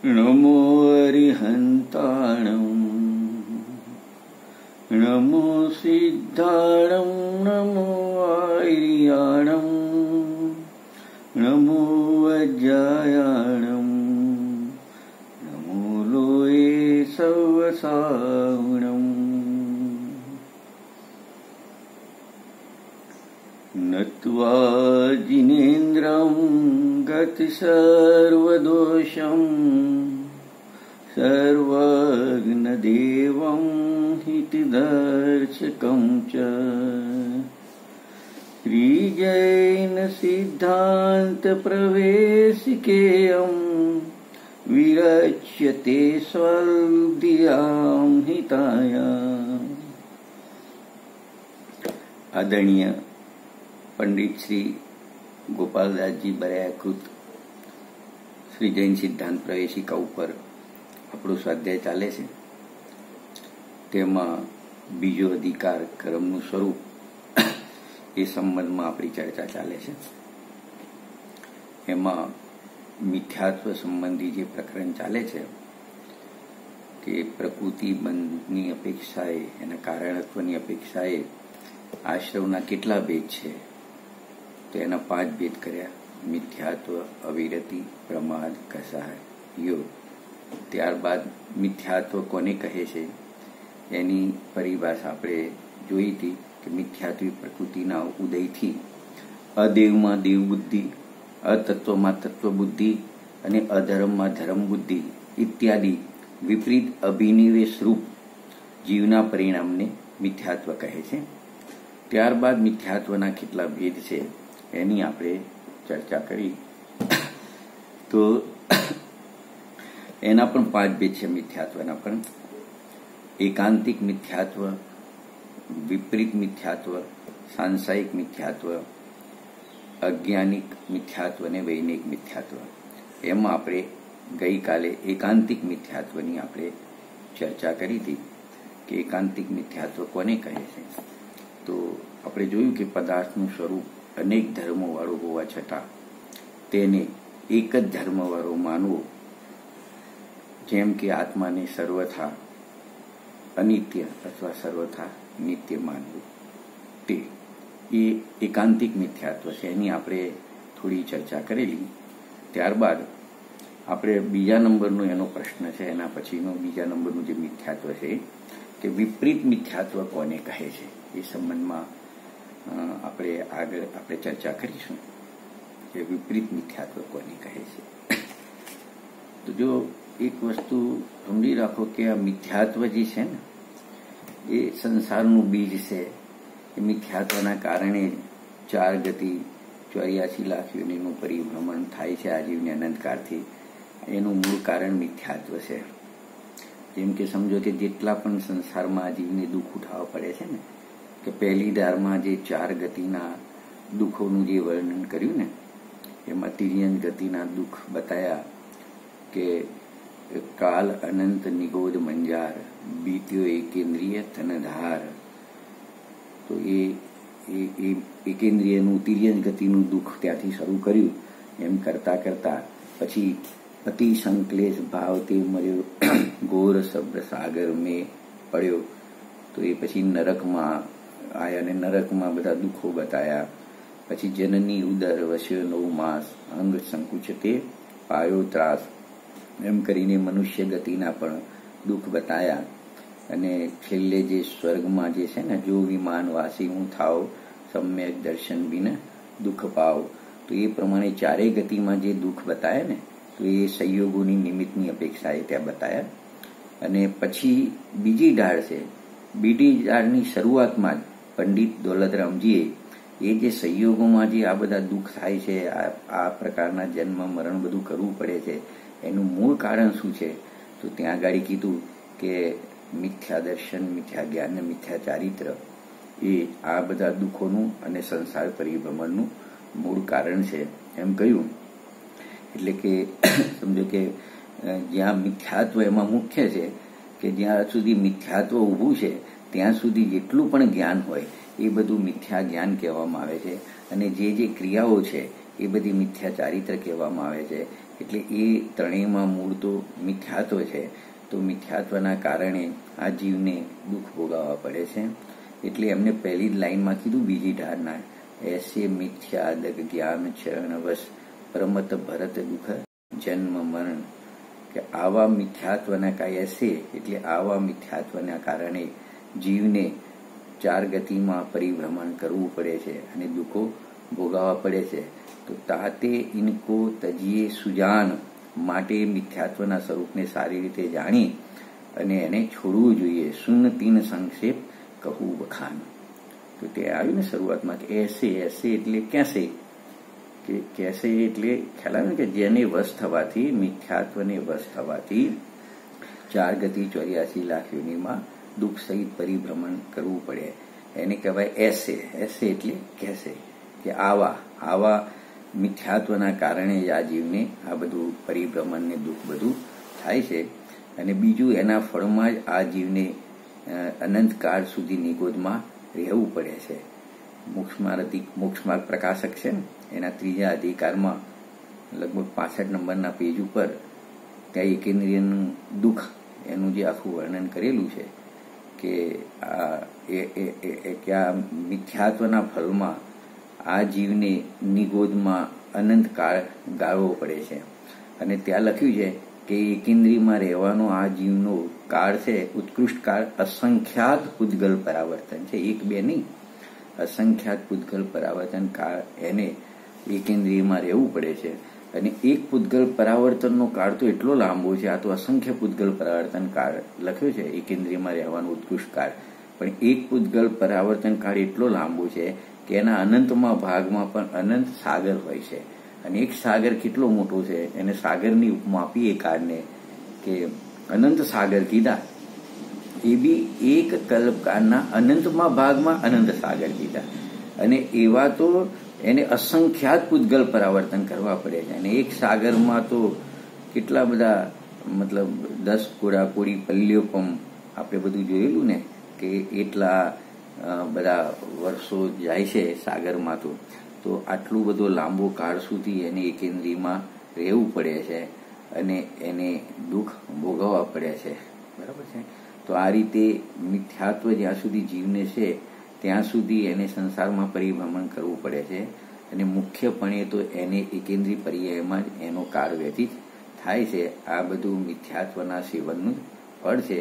नमो अरिहन्ताणं नमो सिद्धाणं नमो आर्याणं नमो वज्रायाणं नमो लोये सवसावणम् नत्वा जिनेन्द्रं गतिसर्वदोषं सर्वज्ञदेवं हितदर्शकं च श्रीजैनसिद्धान्तप्रवेशिकेयं विरच्यते स्वल्दियां हिताया। आदरणीय पंडित श्री गोपालदास जी बरायाकृत श्री जैन सिद्धांत प्रवेशिका ઉપર આપણો સ્વાધ્યાય ચાલે છે। તેમાં બીજો અધિકાર કર્મનું સ્વરૂપ એ સંબંધમાં આપણી ચર્ચા ચાલે છે। એમાં મિથ્યાત્વ સંબંધી જે પ્રકરણ ચાલે છે કે પ્રકૃતિ બંધની અપેક્ષાએ એના કારણત્વની અપેક્ષાએ આશ્રવના કેટલા ભેદ છે તો એના 5 ભેદ કર્યા। મિથ્યાત્વ, અવિરતિ, પ્રમાદ, કસાય, યોગ। ત્યારબાદ મિથ્યાત્વ કોને કહે છે એની પરિભાષા આપણે જોઈ હતી કે મિથ્યાત્વી પ્રકૃતિના ઉદયથી અદેવમાં દેવ બુદ્ધિ, અતત્વમાં તત્વ બુદ્ધિ અને અધર્મમાં ધર્મ બુદ્ધિ ઇત્યાદિ વિપરીત અભિનિવેશ રૂપ જીવના પરિણામને મિથ્યાત્વ કહે છે। ત્યારબાદ મિથ્યાત્વના કેટલા ભેદ છે એની આપણે ચર્ચા કરી તો એના પણ 5 ભેદ છે મિથ્યાત્વના પણ। એકાંતિક મિથ્યાત્વ, વિપરીત મિથ્યાત્વ, સાંસાયિક મિથ્યાત્વ, અજ્ઞાનિક મિથ્યાત્વ અને વૈનિક મિથ્યાત્વ। એમાં આપણે ગઈકાલે એકાંતિક મિથ્યાત્વની આપણે ચર્ચા કરી હતી કે એકાંતિક મિથ્યાત્વ કોને કહે છે તો આપણે જોયું કે પદાર્થનું સ્વરૂપ અનેક ધર્મોવાળું હોવા છતાં તેને એક જ ધર્મવાળો માનવો, જેમ કે આત્માને સર્વથા અનિત્ય અથવા સર્વથા નિત્ય માનવું, તે એ એકાંતિક મિથ્યાત્વ છે। એની આપણે થોડી ચર્ચા કરેલી। ત્યારબાદ આપણે બીજા નંબરનો એનો પ્રશ્ન છે, એના પછીનો બીજા નંબરનું જે મિથ્યાત્વ છે કે વિપરીત મિથ્યાત્વ કોને કહે છે એ સંબંધમાં આપણે ચર્ચા કરીશું કે વિપરીત મિથ્યાત્વ કોને કહે છે। તો જો એક વસ્તુ સમજી રાખો કે આ મિથ્યાત્વ જે છે ને એ સંસારનું બીજ છે। એ મિથ્યાત્વના કારણે 4 ગતિ 84 લાખ યોનિનું પરિભ્રમણ થાય છે આજીવની અનંતકાળથી। એનું મૂળ કારણ મિથ્યાત્વ છે। જેમ કે સમજો કે જેટલા પણ સંસારમાં આજીવને દુઃખ ઉઠાવવા પડે છે ને કે પહેલી ધારમાં જે 4 ગતિના દુઃખોનું જે વર્ણન કર્યું ને એમાં તિર્યન ગતિના દુઃખ બતાયા કે કાલ અનંત નિગોદ મંજાર બીત્યો એકેન્દ્રિય તનધાર। તો એ એકેન્દ્રિયનું તિર્યન ગતિનું દુઃખ ત્યાંથી શરૂ કર્યું। એમ કરતા કરતા પછી અતિ સંકલેશ ભાવ તે મર્યો ઘોર શબ્દ સાગર મેં પડ્યો। તો એ પછી નરકમાં આયા અને નરકમાં બધા દુઃખો બતાયા। પછી જનની ઉદર વસ્યો 9 માસ અંગ સંકુચ તે પાયો ત્રાસ, એમ કરીને મનુષ્ય ગતિના પણ દુઃખ બતાયા। અને છેલ્લે જે સ્વર્ગમાં જે છે ને જો વિમાન વાસી હું થાવ સમ્યક દર્શન બિન દુઃખ પાવ, તો એ પ્રમાણે 4 ગતિમાં જે દુઃખ બતાયા ને તો એ સંયોગોની નિમિત્તની અપેક્ષાએ ત્યાં બતાયા। અને પછી બીજી ઢાળ છે, બીજી ઢાળની શરૂઆતમાં જ પંડિત દોલતરામજીએ એ જે સંયોગોમાં જે આ બધા દુઃખ થાય છે, આ પ્રકારના જન્મ મરણ બધું કરવું પડે છે, એનું મૂળ કારણ શું છે તો ત્યાં આગળ કીધું કે મિથ્યા દર્શન, મિથ્યા જ્ઞાન અને મિથ્યા ચારિત્ર એ આ બધા દુઃખોનું અને સંસાર પરિભ્રમણનું મૂળ કારણ છે એમ કહ્યું। એટલે કે સમજો કે જ્યાં મિથ્યાત્વ એમાં મુખ્ય છે કે જ્યાં સુધી મિથ્યાત્વ ઊભું છે ત્યાં સુધી જેટલું પણ જ્ઞાન હોય એ બધું મિથ્યા જ્ઞાન કહેવામાં આવે છે। અને જે ક્રિયાઓ છે એ બધી મિથ્યા ચારિત્ર કહેવામાં આવે છે। એટલે એ ત્રણેયમાં મૂળ તો મિથ્યાત્વ છે. તો મિથ્યાત્વના કારણે આ જીવને દુઃખ ભોગવવા પડે છે. એટલે એમને પહેલી જ લાઈનમાં કીધું બીજી ધારના, એસે મિથ્યાદગ જ્ઞાન ચરણવશ પરમત ભરત દુઃખ જન્મ મરણ, કે આવા મિથ્યાત્વના એસે એટલે આવા મિથ્યાત્વના કારણે જીવને ચાર ગતિમાં પરિભ્રમણ કરવું પડે છે અને દુઃખો ભોગવવા પડે છે. તો તાતે ઇનકો તજીએ સુજાન, માટે મિથ્યાત્વના સ્વરૂપને સારી રીતે જાણી અને એને છોડવું જોઈએ. સુન તીન સંક્ષેપ કહું વખાન. તો તે આવ્યું ને શરૂઆતમાં કે એસે એટલે કેસે, કે કેસે એટલે ખ્યાલ આવે ને કે જેને વશ થવાથી, મિથ્યાત્વને વશ થવાથી 4 ગતિ 84 લાખ યોનિમાં દુઃખ સહિત પરિભ્રમણ કરવું પડે, એને કહેવાય એસે. એસે એટલે કહેશે કે આવા મિથ્યાત્વના કારણે જ આ જીવને આ બધું પરિભ્રમણ ને દુઃખ બધું થાય છે. અને બીજું એના ફળમાં જ આ જીવને અનંતકાળ સુધી નિગોદમાં રહેવું પડે છે. મોક્ષમાર્ગ પ્રકાશક છે ને, એના 3જા અધિકારમાં લગભગ 65 નંબરના પેજ ઉપર ત્યાં એકેન્દ્રિયનું દુઃખ એનું જે આખું વર્ણન કરેલું છે કે આ મિથ્યાત્વના ફળમાં આ જીવને નિગોદમાં અનંતકાળ ગાળવો પડે છે. અને ત્યાં લખ્યું છે કે એકેન્દ્રીયમાં રહેવાનો આ જીવનો કાળ છે, ઉત્કૃષ્ટ કાળ અસંખ્યાત પૂતગલ પરાવર્તન છે. 1 2 નહીં, અસંખ્યાત પૂતગલ પરાવર્તન કાળ એને એકેન્દ્રિયમાં રહેવું પડે છે. અને એક પૂતગલ પરાવર્તનનો કાળ તો એટલો લાંબો છે, આ તો અસંખ્ય પૂતગલ પરાવર્તન કાળ લખ્યો છે એકેન્દ્રિયમાં રહેવાનો ઉત્કૃષ્ટ કાળ, પણ એક પૂતગલ પરાવર્તન કાળ એટલો લાંબો છે કે એના અનંતમાં ભાગમાં પણ અનંત સાગર હોય છે. અને એક સાગર કેટલો મોટો છે, એને સાગરની ઉપમા આપી એ કાળને કે અનંત સાગર કીધા, એ બી એક કલ્પકાળના અનંતમાં ભાગમાં અનંત સાગર કીધા. અને એવા તો એને અસંખ્યાત પૂતગલ પરાવર્તન કરવા પડે છે. અને એક સાગરમાં તો કેટલા બધા, મતલબ 10 કોડી પલ્યોપમ આપણે બધું જોયેલું ને કે એટલા બધા વર્ષો જાય છે સાગરમાં. તો આટલું બધો લાંબો કાળ સુધી એને એકેન્દ્રીયમાં રહેવું પડે છે અને એને દુઃખ ભોગવવા પડે છે. બરાબર છે. તો આ રીતે મિથ્યાત્વ જ્યાં સુધી જીવને છે ત્યાં સુધી એને સંસારમાં પરિભ્રમણ કરવું પડે છે. અને મુખ્યપણે તો એને એકેન્દ્રીય પર્યાયમાં જ એનો કાળ વ્યતીત થાય છે. આ બધું મિથ્યાત્વના સેવનનું ફળ છે.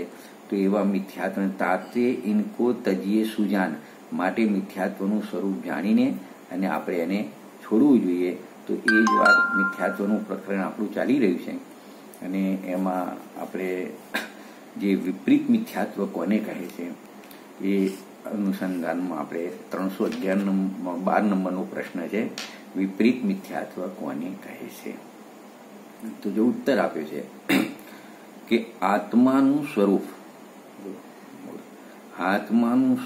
તો એવા મિથ્યાત્વ તાતે ઇનકો તજીએ સુજાન, માટે મિથ્યાત્વનું સ્વરૂપ જાણીને અને આપણે એને છોડવું જોઈએ. તો એ જ વાત, મિથ્યાત્વનું પ્રકરણ આપણું ચાલી રહ્યું છે અને એમાં આપણે જે વિપરીત મિથ્યાત્વ કોને કહે છે એ અનુસંધાનમાં આપણે 311 નંબરનો પ્રશ્ન છે, વિપરીત મિથ્યાત્વ કોને કહે છે. તો જો ઉત્તર આપ્યો છે કે આત્માનું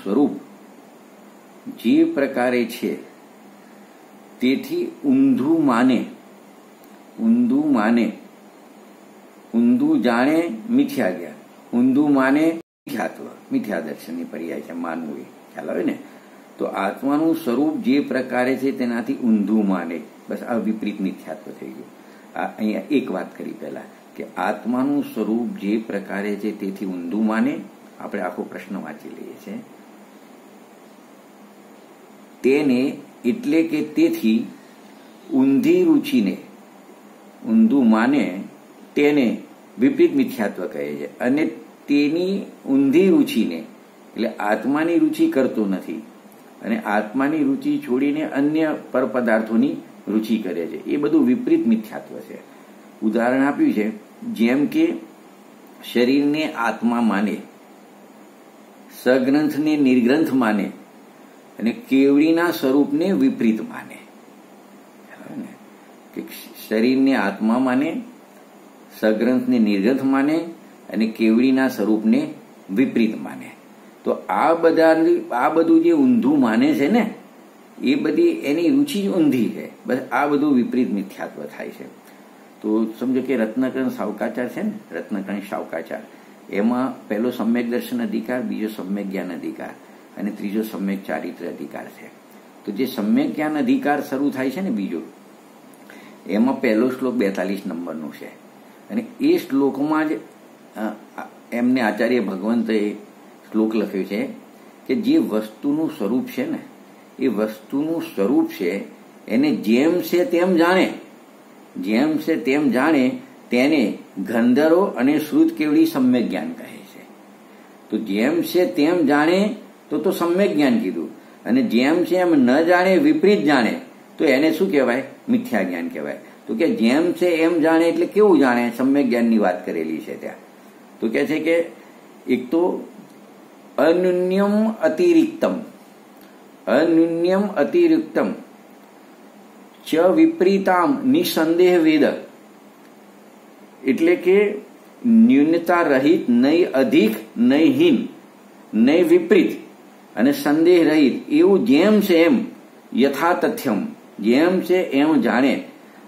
સ્વરૂપ જે પ્રકારે છે તેથી ઊંધું જાણે મિથ્યા જ્ઞાન, ઊંધું માને મિથ્યાત્વ, મિથ્યા દર્શનની પર્યાય છે માનવું. એ ખ્યાલ આવે ને. તો આત્માનું સ્વરૂપ જે પ્રકારે છે તેનાથી ઊંધું માને, બસ આ વિપરીત મિથ્યાત્વ થઈ ગયું. અહીંયા એક વાત કરી પહેલા કે આત્માનું સ્વરૂપ જે પ્રકારે છે તેથી ઊંધું માને. આપણે આખો પ્રશ્ન વાંચી લઈએ છીએ. તેને એટલે કે તેથી ઊંધી રુચિને, ઊંધું માને તેને વિપરીત મિથ્યાત્વ કહે છે. અને તેની ઊંધી રુચિને, એટલે આત્માની રુચિ કરતો નથી અને આત્માની રુચિ છોડીને અન્ય પરપદાર્થોની રુચિ કરે છે, એ બધું વિપરીત મિથ્યાત્વ છે. ઉદાહરણ આપ્યું છે, જેમ કે શરીરને આત્મા માને, સગ્રંથને નિર્ગ્રંથ માને અને કેવડીના સ્વરૂપને વિપરીત માને. કે શરીરને આત્મા માને, સગ્રંથને નિર્ગ્રંથ માને અને કેવડીના સ્વરૂપને વિપરીત માને. તો આ બધું જે ઊંધું માને છે ને, એ બધી એની રુચિ ઊંધી છે. બસ આ બધું વિપરીત મિથ્યાત્વ થાય છે. તો સમજો કે રત્નકરણ સાવકાચાર છે ને, રત્નકરણ સાવકાચાર, એમાં પહેલો સમ્યક દર્શન અધિકાર, બીજો સમ્યક જ્ઞાન અધિકાર અને ત્રીજો સમ્યક ચારિત્ર અધિકાર છે. તો જે સમ્યક જ્ઞાન અધિકાર શરૂ થાય છે ને બીજો, એમાં પહેલો શ્લોક 42 નંબરનો છે. અને એ શ્લોકમાં જ એમને આચાર્ય ભગવંતે શ્લોક લખ્યો છે કે જે વસ્તુનું સ્વરૂપ છે ને, એ વસ્તુનું સ્વરૂપ છે એને જેમ છે તેમ જાણે, જેમ છે તેમ જાણે તેને ગંધર્વ અને શ્રુત કેવડી સમ્યક જ્ઞાન કહે છે. તો જેમ છે તેમ જાણે તો સમ્યક જ્ઞાન કીધું, અને જેમ છે એમ ન જાણે, વિપરીત જાણે તો એને શું કહેવાય? મિથ્યા જ્ઞાન કહેવાય. તો કે જેમ છે એમ જાણે એટલે કેવું જાણે? સમ્યક જ્ઞાનની વાત કરેલી છે ત્યાં. તો કે છે કે એક તો અન્યુન્યમ અતિરિક્તમ, અન્યુન્યમ અતિરિક્તમ ચ વિપરીતામ નિસંદેહ વેદ, એટલે કે ન્યૂનતા રહિત, નહીં અધિક, નહીં હીન, નહીં વિપરીત અને સંદેહ રહિત એવું જેમ છે એમ યથાતથ્યમ, જેમ છે એમ જાણે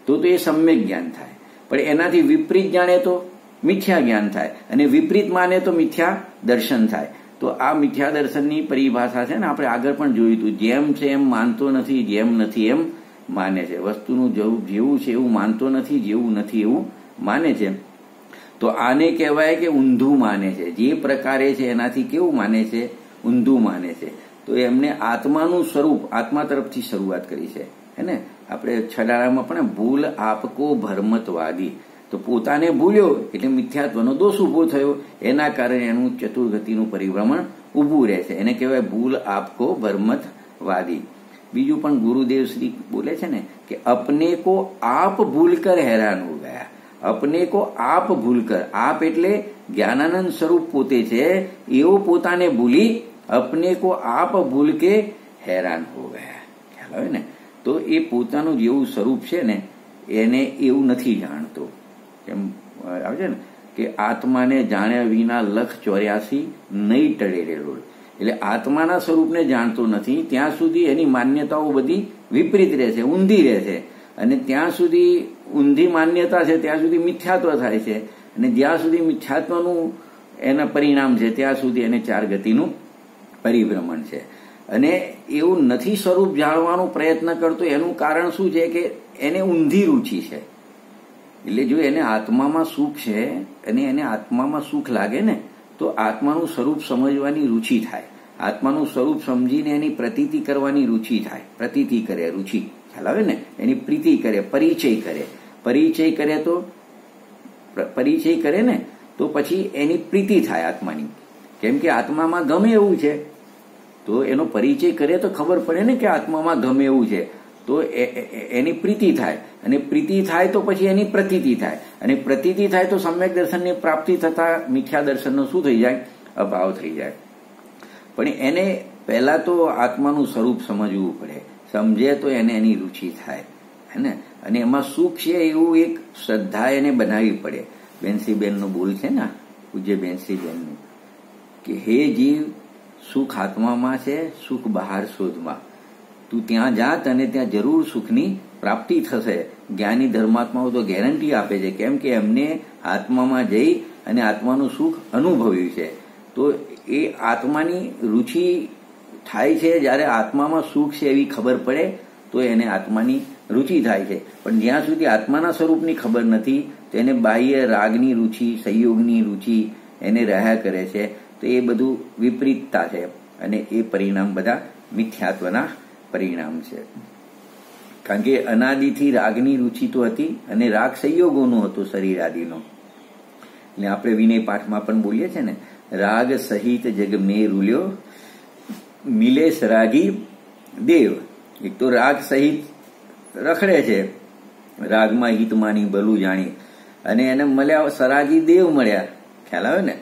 તો એ સમ્યક જ્ઞાન થાય. પણ એનાથી વિપરીત જાણે તો મિથ્યા જ્ઞાન થાય, અને વિપરીત માને તો મિથ્યા દર્શન થાય. તો આ મિથ્યા દર્શનની પરિભાષા છે ને, આપણે આગળ પણ જોયું હતું. જેમ છે એમ માનતો નથી, જેમ નથી એમ માને છે. વસ્તુનું જેવું છે એવું માનતો નથી, જેવું નથી એવું માને છે. તો આને કહેવાય કે ઊંધું માને છે. જે પ્રકારે છે એનાથી કેવું માને છે? ઊંધું માને છે. તો એમને આત્માનું સ્વરૂપ, આત્મા તરફથી શરૂઆત કરી છે. હે ને, આપણે છડાળામાં પણ ભૂલ આપકો ભરમતવાદી, તો પોતાને ભૂલ્યો એટલે મિથ્યાત્વનો દોષ ઉભો થયો, એના કારણે એનું ચતુર્ગતિનું પરિભ્રમણ ઊભું રહે છે. એને કહેવાય ભૂલ આપકો ભરમતવાદી. બીજું પણ ગુરુદેવ શ્રી બોલે છે ને કે અપને કો આપ ભૂલ કર હેરાન હો ગયા. અપને કો આપ ભૂલ કર, આપ એટલે જ્ઞાનાનંદ સ્વરૂપ પોતે છે, એવો પોતાને ભૂલી અપને કો આપ ભૂલ કે હેરાન હો ગયા. ખ્યાલ આવે ને? તો એ પોતાનું જેવું સ્વરૂપ છે ને એને એવું નથી જાણતો. એમ આવે છે ને કે આત્માને જાણ્યા વિના 184 નહીં ટળે રેલો. એટલે આત્માના સ્વરૂપને જાણતો નથી ત્યાં સુધી એની માન્યતાઓ બધી વિપરીત રહેશે, ઊંધી રહેશે. અને ત્યાં સુધી ઊંધી માન્યતા છે ત્યાં સુધી મિથ્યાત્વ થાય છે, અને જ્યાં સુધી મિથ્યાત્વનું એના પરિણામ છે ત્યાં સુધી એને 4 ગતિનું પરિભ્રમણ છે. અને એવું નથી સ્વરૂપ જાણવાનો પ્રયત્ન કરતો, એનું કારણ શું છે કે એને ઊંધી રુચિ છે. એટલે જો એને આત્મામાં સુખ છે અને એને આત્મામાં સુખ લાગે ને તો આત્માનું સ્વરૂપ સમજવાની રુચિ થાય. આત્માનું સ્વરૂપ સમજીને એની પ્રતીતિ કરવાની રુચિ થાય. પ્રતીતિ કરે, રુચિ, ખ્યાલ આવે ને? એની પ્રીતિ કરે, પરિચય કરે. પરિચય કરે તો પરિચય કરે ને તો પછી એની પ્રીતિ થાય આત્માની. કેમ કે આત્મામાં ગમે એવું છે તો એનો પરિચય કરે તો ખબર પડે ને કે આત્મામાં ગમે એવું છે, તો એની પ્રીતિ થાય. અને પ્રીતિ થાય તો પછી એની પ્રતીતિ થાય, અને પ્રતીતિ થાય તો સમ્યક દર્શનની પ્રાપ્તિ થતા મિથ્યા દર્શનનો શું થઈ જાય? અભાવ થઈ જાય. પણ એને પહેલા તો આત્માનું સ્વરૂપ સમજવું પડે. સમજે તો એને એની રુચિ થાય, હે ને? અને એમાં સુખ છે એવું એક શ્રદ્ધા એને બનાવવી પડે. બેનસીબેનનું બોલ છે ને, પૂજ્ય બેનસીબેનનું, કે હે જીવ, સુખ આત્મામાં છે, સુખ બહાર શોધમાં. તું ત્યાં જાત અને ત્યાં જરૂર સુખની પ્રાપ્તિ થશે. જ્ઞાની ધર્માત્માઓ તો ગેરંટી આપે છે, કેમ કે એમને આત્મામાં જઈ અને આત્માનું સુખ અનુભવ્યું છે. તો એ આત્માની રુચિ થાય છે જ્યારે આત્મામાં સુખ છે એવી ખબર પડે તો એને આત્માની રુચિ થાય છે. પણ જ્યાં સુધી આત્માના સ્વરૂપની ખબર નથી તો એને બાહ્ય રાગની રુચિ, સંયોગની રુચિ એને રહ્યા કરે છે. તો એ બધું વિપરીતતા છે, અને એ પરિણામ બધા મિથ્યાત્વના પરિણામ છે. કારણ કે અનાદિથી રાગની રુચિ તો હતી, અને રાગ સંયોગોનો હતો, શરીર આદિનો. એટલે આપણે વિનય પાઠમાં પણ બોલીએ છીએ ને, રાગ સહિત જગ મેં રૂલ્યો, મિલે સરાગી દેવ. એક તો રાગ સહિત રખડે છે, રાગમાં હિત માની બલું જાણી, અને એને મળ્યા સરાગી દેવ મળ્યા. ખ્યાલ આવે ને?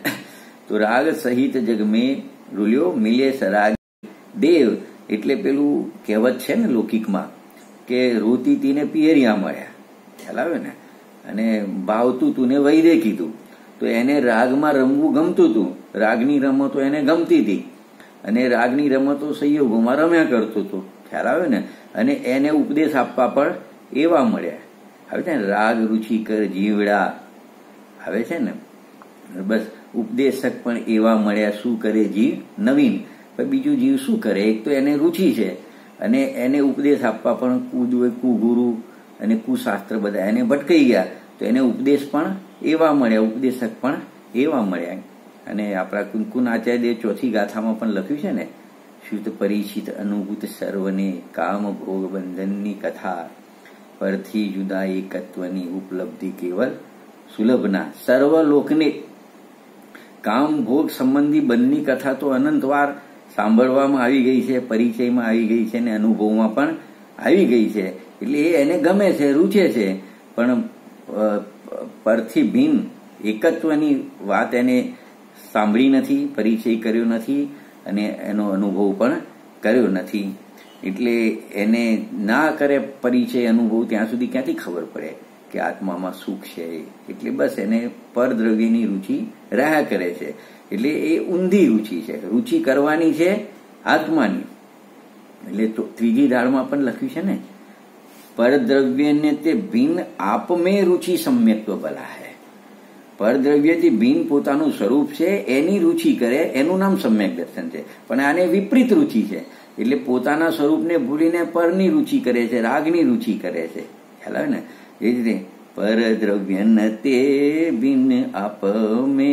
તો રાગ સહિત જગ મેં રૂલ્યો, મિલે સરાગી દેવ. એટલે પેલું કહેવત છે ને લૌકિકમાં કે રોતી તીને પિયરિયા મળ્યા. ખ્યાલ આવે ને? અને ભાવતું તું ને વૈદે કીધું. તો એને રાગમાં રમવું ગમતું હતું, રાગની રમતો એને ગમતી હતી, અને રાગની રમતો સંયોગોમાં રમ્યા કરતો હતો. ખ્યાલ આવે ને? અને એને ઉપદેશ આપવા પણ એવા મળ્યા. આવે છે ને, રાગ રુચિકર જીવડા આવે છે ને, બસ ઉપદેશક પણ એવા મળ્યા, શું કરે જીવ નવીન. બીજું જીવ શું કરે? એક તો એને રુચિ છે, અને એને ઉપદેશ આપવા પણ કુગુરુ અને કુશાસ્ત્ર બધા એને ભટકાઈ ગયા, તો એને ઉપદેશ પણ એવા મળ્યા, ઉપદેશક પણ એવા મળ્યા. અને આપણા કુંકુન આચાર્યદેવ ચોથી ગાથામાં પણ લખ્યું છે ને, શુદ્ધ પરિચિત અનુભૂત સર્વને કામ ભોગ બંધનની કથા, પરથી જુદા એકત્વની ઉપલબ્ધિ કેવલ સુલભના. સર્વ લોકને કામ ભોગ સંબંધી બંધની કથા તો અનંતવાર સાંભળવામાં આવી ગઈ છે, પરિચયમાં આવી ગઈ છે અને અનુભવમાં પણ આવી ગઈ છે. એટલે એને ગમે છે, રૂચે છે, પણ પરથી ભિન્ન એકત્વની વાત એને સાંભળી નથી, પરિચય કર્યો નથી અને એનો અનુભવ પણ કર્યો નથી. એટલે એને ના કરે પરિચય અનુભવ ત્યાં સુધી ક્યાંથી ખબર પડે કે આત્મામાં સુખ છે. એટલે બસ એને પરદ્રવ્યની રૂચિ રહ્યા કરે છે. એટલે એ ઊંધી રૂચિ છે, રૂચિ કરવાની છે આત્માની. એટલે ત્રીજી દાળમાં પણ લખ્યું છે ને, પરદ્રવ્યને તે ભિન્ન આપમે રૂચિ સમ્યક્ત્વ ભલા હૈ. પરદ્રવ્યથી ભિન્ન પોતાનું સ્વરૂપ છે એની રૂચિ કરે, એનું નામ સમ્યક દર્શન છે. પણ આને વિપરીત રૂચિ છે, એટલે પોતાના સ્વરૂપને ભૂલીને પરની રૂચિ કરે છે, રાગની રૂચિ કરે છે. ખ્યાલ આવે ને? એ જ રીતે પરદ્રવ્યન તે ભિન્ન આપમે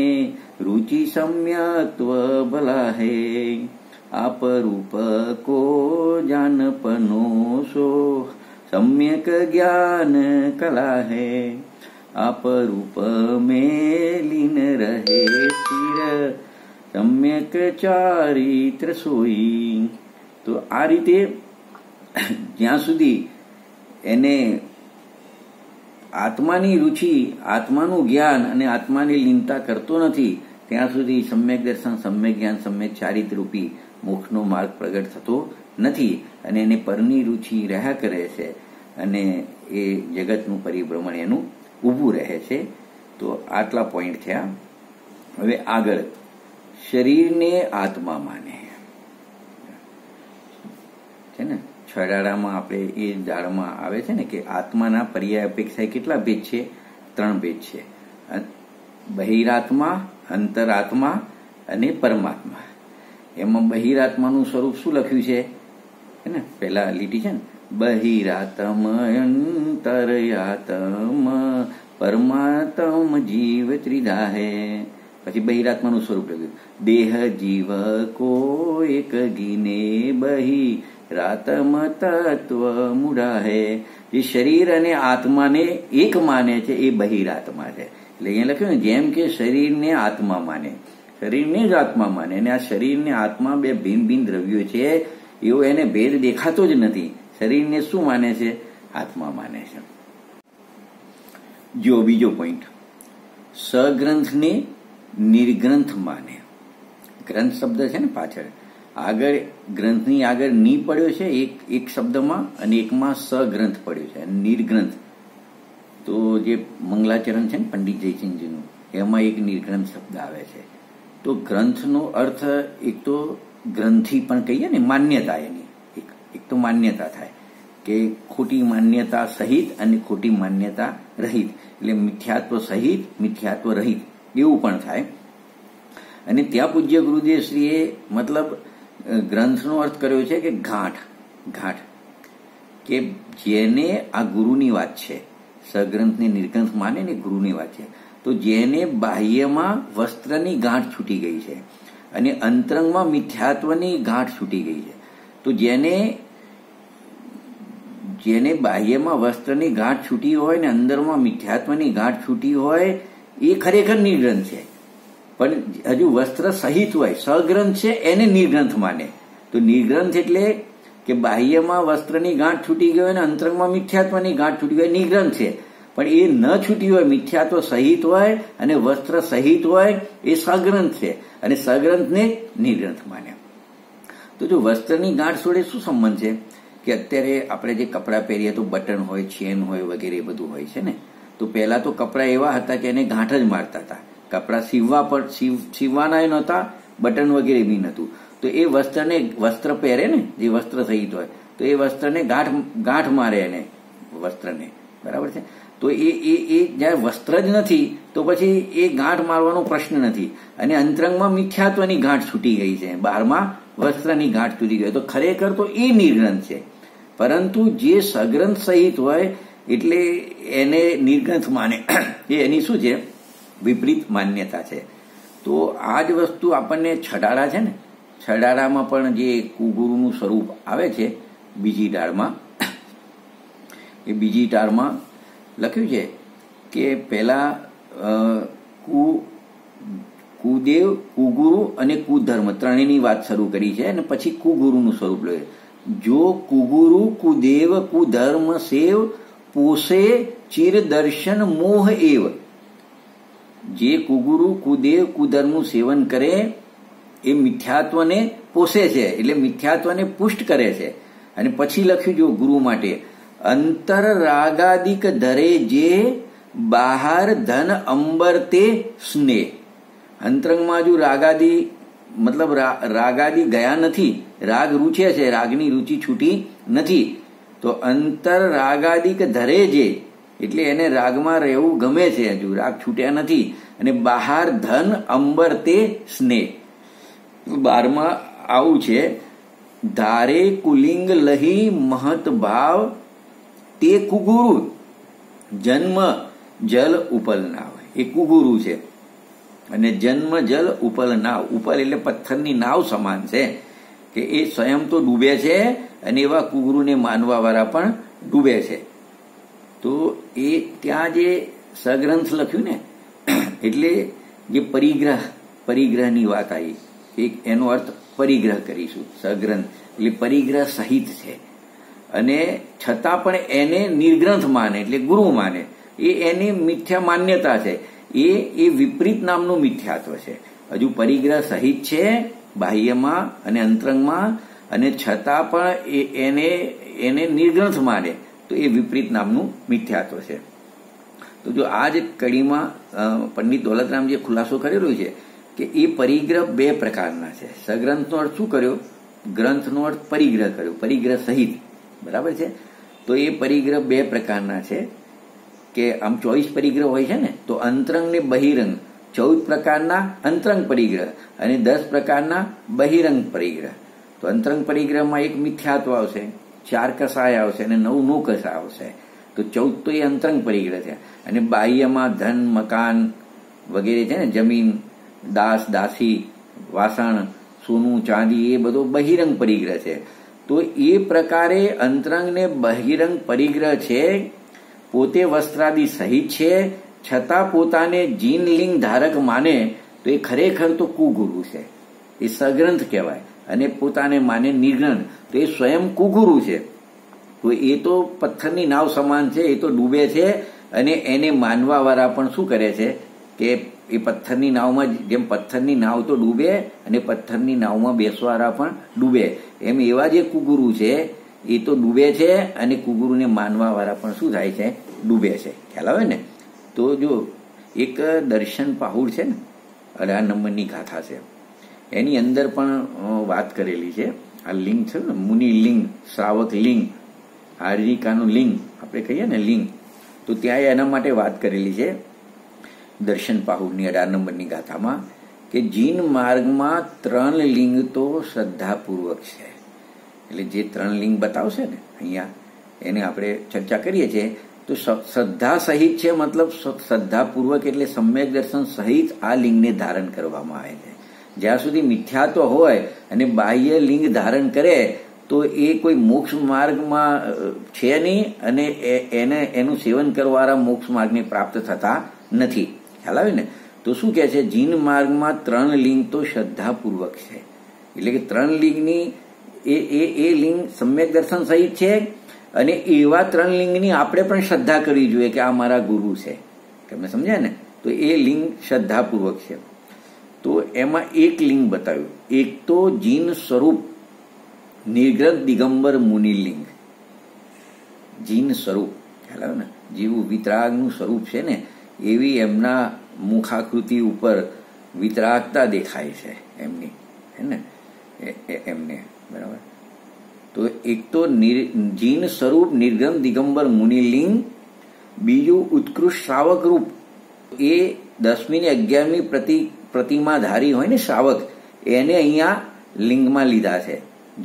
રૂચિ સમ્યક્ત્વ ભલા હૈ. આપ રૂપ કો જાનપનો સો सम्यक ज्ञान कला है. आप रूप में लीन रहे चिर सम्यक चारित्र सोई. તો આ રીતે જ્યાં સુધી એને આત્માની રૂચિ, આત્માનું જ્ઞાન અને આત્માની લીનતા કરતો નથી, ત્યાં સુધી સમ્યક દર્શન, સમ્યક જ્ઞાન, સમ્યક ચારિત્ર રૂપી મોક્ષનો માર્ગ પ્રગટ થતો નથી. અને એને પરની રૂચિ રહ્યા કરે છે અને એ જગતનું પરિભ્રમણ એનું ઊભું રહે છે. તો આટલા પોઈન્ટ થયા. હવે આગળ શરીરને આત્મા માને છે ને. છડાડામાં આપણે એ દાળમાં આવે છે ને કે આત્માના પર્યાય અપેક્ષાએ કેટલા ભેદ છે? 3 ભેદ છે. બહિરાત્મા, અંતરાત્મા અને પરમાત્મા. એમાં બહિરાત્માનું સ્વરૂપ શું લખ્યું છે? ને પેલા લીટી છે ને, બહિરાતમ અંતરયાતમ પરમાત્મ જીવ ત્રિધા હે. પછી બહિરાત્માનું સ્વરૂપ લખ્યું, દેહ જીવ કો એક ગીને બહી રાતમ તત્વ મૂઢા હે. જે શરીર અને આત્માને એક માને છે એ બહિરાત્મા છે. એટલે અહીંયા લખ્યું ને, જેમ કે શરીરને આત્મા માને, શરીરને જ આત્મા માને, અને આ શરીરને આત્મા બે ભિન્ન ભિન્ન દ્રવ્યો છે એવો એને ભેદ દેખાતો જ નથી. શરીરને શું માને છે? આત્મા માને છે. જો બીજો પોઈન્ટ, સગ્રંથને નિર્ગ્રંથ માને. ગ્રંથ શબ્દ છે ને પાછળ, આગળ ગ્રંથની આગળ ની પડ્યો છે એક શબ્દમાં અને એકમાં સગ્રંથ પડ્યો છે. નિર્ગ્રંથ તો જે મંગલાચરણ છે ને પંડિત જયચંદજીનું, એમાં એક નિર્ગ્રંથ શબ્દ આવે છે. તો ગ્રંથનો અર્થ એક તો ગ્રંથિ પણ કહીએ ને, માન્યતા એની એક તો માન્યતા થાય કે ખોટી માન્યતા સહિત અને ખોટી માન્યતા રહિત, એટલે મિથ્યાત્વ સહિત મિથ્યાત્વ રહિત એવું પણ થાય. અને ત્યાં પૂજ્ય ગુરુદેવશ્રીએ મતલબ ગ્રંથનો અર્થ કર્યો છે કે ગાંઠ, કે જેને આ ગુરુની વાત છે, સગ્રંથને નિર્ગ્રંથ માને ને ગુરુની વાત છે, તો જેને બાહ્યમાં વસ્ત્રની ગાંઠ છૂટી ગઈ છે અને અંતરંગમાં મિથ્યાત્વની ગાંઠ છૂટી ગઈ છે. તો જેને બાહ્યમાં વસ્ત્રની ગાંઠ છૂટી હોય ને અંદરમાં મિથ્યાત્વની ગાંઠ છૂટી હોય એ ખરેખર નિર્ગ્રંથ છે. પણ હજુ વસ્ત્ર સહિત હોય, સગ્રંથ છે, એને નિર્ગ્રંથ માને. તો નિર્ગ્રંથ એટલે કે બાહ્યમાં વસ્ત્રની ગાંઠ છૂટી ગઈ હોય અને અંતરંગમાં મિથ્યાત્વની ગાંઠ છૂટી ગઈ, નિર્ગ્રંથ છે. પણ એ ન છૂટી હોય, મિથ્યાત્વ સહિત હોય અને વસ્ત્ર સહિત હોય, એ સગ્રંથ છે અને સગ્રંથને નિર્ગ્રંથ માને. તો જો વસ્ત્રની ગાંઠ જોડે શું સંબંધ છે કે અત્યારે આપણે જે કપડાં પહેરીએ તો બટન હોય, ચેન હોય વગેરે બધું હોય છે ને. તો પહેલા તો કપડાં એવા હતા કે એને ગાંઠ જ મારતા હતા. કપડાં સીવવાના નહોતા, બટન વગેરે બી નહોતું. તો એ વસ્ત્ર પહેરે ને, જે વસ્ત્ર સહિત હોય, તો એ વસ્ત્રને ગાંઠ મારે એને વસ્ત્રને, બરાબર છે. તો એ જયારે વસ્ત્ર જ નથી તો પછી એ ગાંઠ મારવાનો પ્રશ્ન નથી. અને અંતરંગમાં મિથ્યાત્વની ગાંઠ છૂટી ગઈ છે, બહારમાં વસ્ત્રની ગાંઠ છૂટી ગઈ, તો ખરેખર તો એ નિર્ગ્રંથ છે. પરંતુ જે સગ્રંથ સહિત હોય એટલે એને નિર્ગ્રંથ માને, એ એની શું છે, વિપરીત માન્યતા છે. તો આ જ વસ્તુ આપણને છડાળા છે ને, છડાળામાં પણ જે કુગુરુનું સ્વરૂપ આવે છે બીજી ડાળમાં, એ બીજી ડાળમાં લખ્યું છે કે પહેલા કુદેવ, કુગુરુ અને કુધર્મ ત્રણેયની વાત શરૂ કરી છે અને પછી કુગુરુનું સ્વરૂપ લે. જો કુગુરુ કુદેવ કુધર્મ સેવ પોષે ચિર દર્શન મોહ એવ. જે કુગુરુ કુદેવ કુધર્મનું સેવન કરે એ મિથ્યાત્વને પોષે છે, એટલે મિથ્યાત્વને પુષ્ટ કરે છે. અને પછી લખ્યું જો ગુરુ માટે, અંતર રાગાદિક ધરે જે બહાર ધન અંબર તે સ્નેહ. અંતરંગમાં જો રાગાદી મતલબ રાગાદી ગયા નથી, રાગ રૂચે છે, રાગની રુચિ છૂટી નથી, તો અંતર રાગાદિક ધરે જે એટલે એને રાગમાં રહેવું ગમે છે, હજુ રાગ છૂટ્યા નથી. અને બહાર ધન અંબર તે સ્નેહ. 12માં આવું છે, ધારે કુલિંગ લહી મહત ભાવ તે કુગુરુ જન્મ જલ ઉપલ નાવ. એ કુગુરુ છે અને જન્મ જલ ઉપલ નાવ. ઉપલ એટલે પથ્થરની નાવ સમાન છે કે એ સ્વયં તો ડૂબે છે અને એવા કુગુરુને માનવા વાળા પણ ડૂબે છે. તો એ ત્યાં જે સગ્રંથ લખ્યું ને, એટલે જે પરિગ્રહની વાત આવી, એક એનો અર્થ પરિગ્રહ કરીશું. સગ્રંથ એટલે પરિગ્રહ સહિત છે અને છતાં પણ એને નિર્ગ્રંથ માને એટલે ગુરુ માને, એ એની મિથ્યા માન્યતા છે. એ વિપરીત નામનું મિથ્યાત્વ છે. હજુ પરિગ્રહ સહિત છે બાહ્યમાં અને અંતરંગમાં, અને છતાં પણ એને નિર્ગ્રંથ માને, તો એ વિપરીત નામનું મિથ્યાત્વ છે. તો જો આ જ કડીમાં પંડિત દોલતરામ જે ખુલાસો કરેલો છે કે એ પરિગ્રહ બે પ્રકારના છે. સગ્રંથનો અર્થ શું કર્યો, ગ્રંથનો અર્થ પરિગ્રહ કર્યો, પરિગ્રહ સહિત, બરાબર છે. તો એ પરિગ્રહ બે પ્રકારના છે કે આમ 24 પરિગ્રહ હોય છે ને, તો અંતરંગ ને બહિરંગ 14 પ્રકારના અંતરંગ પરિગ્રહ અને 10 પ્રકારના બહિરંગ પરિગ્રહ. તો અંતરંગ પરિગ્રહમાં એક મિથ્યાત્વ આવશે, 4 કસાય આવશે અને 9 નો કસાય આવશે. તો 14 તો એ અંતરંગ પરિગ્રહ છે. અને બાહ્યમાં ધન મકાન વગેરે છે ને, જમીન દાસ દાસી વાસણ સોનું ચાંદી, એ બધો બહિરંગ પરિગ્રહ છે. તો એ પ્રકારે અંતરંગ ને બહિરંગ પરિગ્રહ છે, પોતે વસ્ત્રાદિ સહિત છે, છતાં પોતાને જીન લિંગ ધારક માને, તો એ ખરેખર તો કુગુરુ છે, એ સગ્રંથ કહેવાય. અને પોતાને માને નિર્ગ્રંથ, તો એ સ્વયં કુગુરુ છે. તો એ તો પથ્થરની નાવ સમાન છે, એ તો ડૂબે છે. અને એને માનવા વાળા પણ શું કરે છે કે એ પથ્થરની નાવમાં, જેમ પથ્થરની નાવ તો ડૂબે અને પથ્થરની નાવમાં બેસવાળા પણ ડૂબે, એમ એવા જે કુગુરુ છે એ તો ડૂબે છે અને કુગુરુને માનવા વાળા પણ શું થાય છે, ડૂબે છે. ખ્યાલ આવે ને? તો જો એક દર્શન પાહુડ છે ને, 18 નંબરની ગાથા છે, એની અંદર પણ વાત કરેલી છે. આ લિંગ છે ને, મુનિ લિંગ, શ્રાવક લિંગ, હારિકાનું લિંગ આપણે કહીએ ને લિંગ, તો ત્યાં એના માટે વાત કરેલી છે દર્શન પાહુડની 18 નંબરની ગાથામાં કે જીન માર્ગમાં 3 લિંગ તો શ્રદ્ધાપૂર્વક છે. એટલે જે 3 લિંગ બતાવશે ને અહીંયા, એને આપણે ચર્ચા કરીએ છીએ. તો શ્રદ્ધા સહિત છે, મતલબ શ્રદ્ધાપૂર્વક એટલે સમ્યક દર્શન સહિત આ લિંગને ધારણ કરવામાં આવે છે. જ્યાં સુધી મિથ્યાત્વ હોય અને બાહ્ય લિંગ ધારણ કરે તો એ કોઈ મોક્ષ માર્ગમાં છે નહીં, અને એનું સેવન કરવાવાળા મોક્ષ માર્ગને પ્રાપ્ત થતા નથી. ખ્યાલ આવે ને? તો શું કહે છે, જીન માર્ગમાં 3 લિંગ તો શ્રદ્ધાપૂર્વક છે. એટલે કે 3 લિંગની એ લિંગ સમ્યક દર્શન સહિત છે, અને એવા 3 લિંગની આપણે પણ શ્રદ્ધા કરવી જોઈએ કે આ મારા ગુરુ છે. તમે સમજ્યા ને? તો એ લિંગ શ્રદ્ધાપૂર્વક છે. તો એમાં એક લિંગ બતાવ્યું, એક તો જીન સ્વરૂપ નિર્ગ્રંથ દિગંબર મુનિલિંગ. જીન સ્વરૂપ, ખ્યાલ આવે ને? જેવું વિતરાગનું સ્વરૂપ છે ને, એવી એમના મુખાકૃતિ ઉપર વિતરાગતા દેખાય છે એમની, હે ને? એમને બરાબર. તો એક તો જીન સ્વરૂપ નિર્ગ્રંથ દિગંબર મુનિલિંગ, બીજું ઉત્કૃષ્ટ શ્રાવક રૂપ. એ 10મી ને 11મી પ્રતિમાધારી હોય ને શ્રાવક, એને અહીંયા લિંગમાં લીધા છે.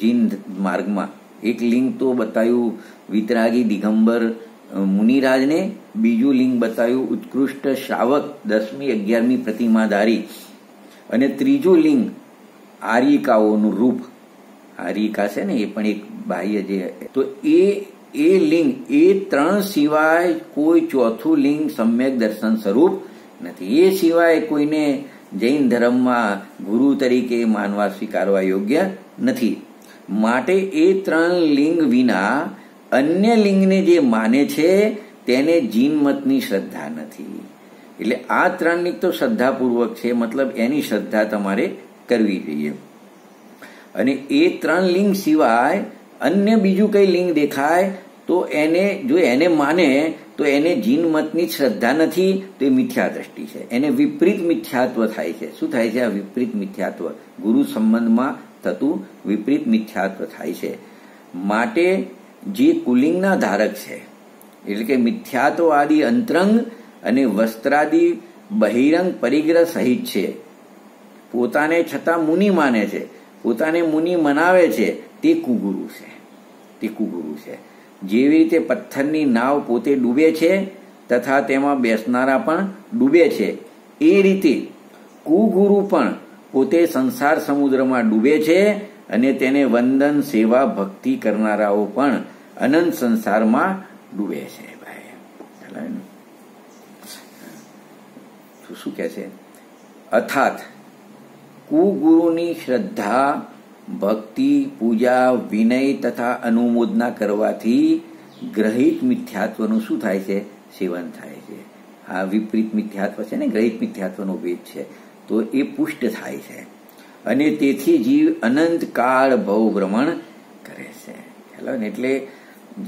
જીન માર્ગમાં એક લિંગ તો બતાવ્યું વિતરાગી દિગંબર મુનિરાજને બીજું લિંગ બતાવ્યું ઉત્કૃષ્ટ શ્રાવક 10મી 11મી પ્રતિમાધારી, અને ત્રીજું લિંગ આર્યિકાઓનું રૂપ. આર્યિકા છે ને એ પણ એક બાહ્ય જે, તો એ લિંગ, એ 3 સિવાય કોઈ ચોથું લિંગ સમ્યક દર્શન સ્વરૂપ નથી. એ સિવાય કોઈને જૈન ધર્મમાં ગુરુ તરીકે માનવા સ્વીકારવા યોગ્ય નથી. માટે એ 3 લિંગ વિના અન્ય લિંગને જે માને છે તેને જીનમતની શ્રદ્ધા નથી. એટલે આ 3 લિંગ તો શ્રદ્ધાપૂર્વક છે, મતલબ એની શ્રદ્ધા તમારે કરવી જોઈએ. અને એ 3 લિંગ સિવાય અન્ય બીજું કઈ લિંગ દેખાય તો એને, જો એને માને તો એને જીનમતની શ્રદ્ધા નથી, તો એ મિથ્યા દ્રષ્ટિ છે. એને વિપરીત મિથ્યાત્વ થાય છે. શું થાય છે? આ વિપરીત મિથ્યાત્વ, ગુરુ સંબંધમાં થતું વિપરીત મિથ્યાત્વ થાય છે. માટે જે કુલિંગના ધારક છે, એટલે કે મિથ્યાત્વ આદિ અંતરંગ અને વસ્ત્રાદિ બહિરંગ પરિગ્રહ સહિત છે, પોતાને છતાં મુનિ માને છે, પોતાને મુનિ મનાવે છે, તે કુગુરુ છે. તે કુગુરુ છે. જેવી રીતે પથ્થરની નાવ પોતે ડૂબે છે તથા તેમાં બેસનારા પણ ડૂબે છે, એ રીતે કુગુરુ પણ પોતે સંસાર સમુદ્રમાં ડૂબે છે અને તેને વંદન સેવા ભક્તિ કરનારાઓ પણ અનંત સંસારમાં ડૂબે છે. ભાઈ શું કહે છે? અર્થાત કુગુરુની શ્રદ્ધા, ભક્તિ, પૂજા, વિનય તથા અનુમોદના કરવાથી ગ્રહિત મિથ્યાત્વનું શું થાય છે? સેવન થાય છે. આ વિપરીત મિથ્યાત્વ છે ને, ગ્રહિત મિથ્યાત્વનો ભેદ છે, તો એ પુષ્ટ થાય છે અને તેથી જીવ અનંત કાળ ભવ ભ્રમણ કરે છે. ખ્યાલ ને? એટલે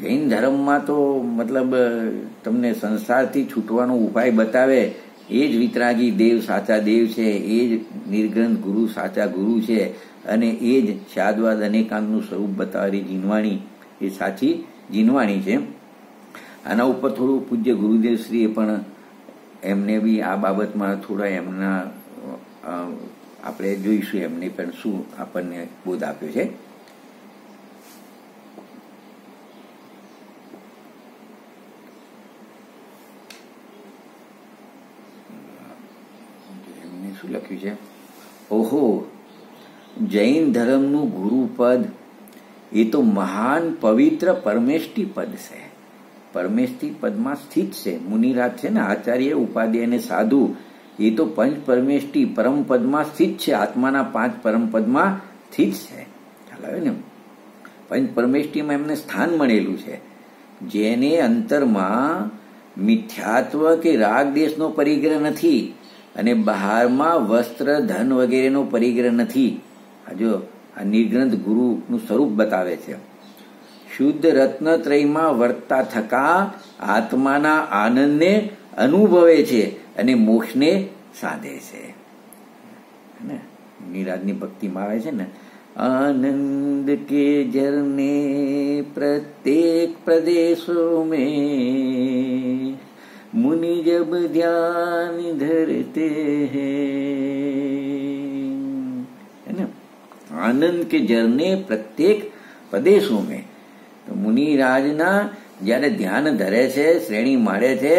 જૈન ધર્મમાં તો મતલબ તમને સંસારથી છૂટવાનો ઉપાય બતાવે, એ જ વિતરાગી દેવ સાચા દેવ છે, એ જ નિર્ગ્રંથ ગુરુ સાચા ગુરુ છે, અને એ જ શાદવાદ અનેકાંતનું સ્વરૂપ બતાવેલી જીનવાણી એ સાચી જીનવાણી છે. આના ઉપર થોડું પૂજ્ય ગુરુદેવશ્રીએ પણ એમને બી આ બાબતમાં થોડા એમના આપણે જોઈશું, એમને પણ શું આપણને બોધ આપ્યો છે. એમને શું લખ્યું છે? ઓહો, જૈન ધર્મનું ગુરુપદ એ તો મહાન પવિત્ર પરમેષ્ટિ પદ છે. પરમેષ્ટિ પદમાં સ્થિત છે. મુનિરાજ છે ને, આચાર્ય, ઉપાધ્યાય અને સાધુ, એ તો પંચ પરમેષ્ટિ પરમ પદમાં સ્થિત છે. આત્માના 5 પરમ પદમાં સ્થિત છે. ખ્યાલ આવે ને? પંચ પરમેષ્ટિમાં એમને સ્થાન મળેલું છે. જેને અંતરમાં મિથ્યાત્વ કે રાગ દેશનો પરિગ્રહ નથી અને બહારમાં વસ્ત્ર, ધન વગેરેનો પરિગ્રહ નથી. આ જો આ નિર્ગ્રંથ ગુરુનું સ્વરૂપ બતાવે છે. શુદ્ધ રત્નત્રયમાં વર્તતા થકા આત્માના આનંદને અનુભવે છે અને મોક્ષને સાધે છે. નિરાજની ભક્તિમાં આવે છે ને, आनंद के झरने प्रत्येक प्रदेशों में मुनि जब ध्यान धरते हैं, है ना। आनंद के झरने प्रत्येक प्रदेशों में, તો મુનિરાજના જયારે ધ્યાન ધરે છે, શ્રેણી મારે છે,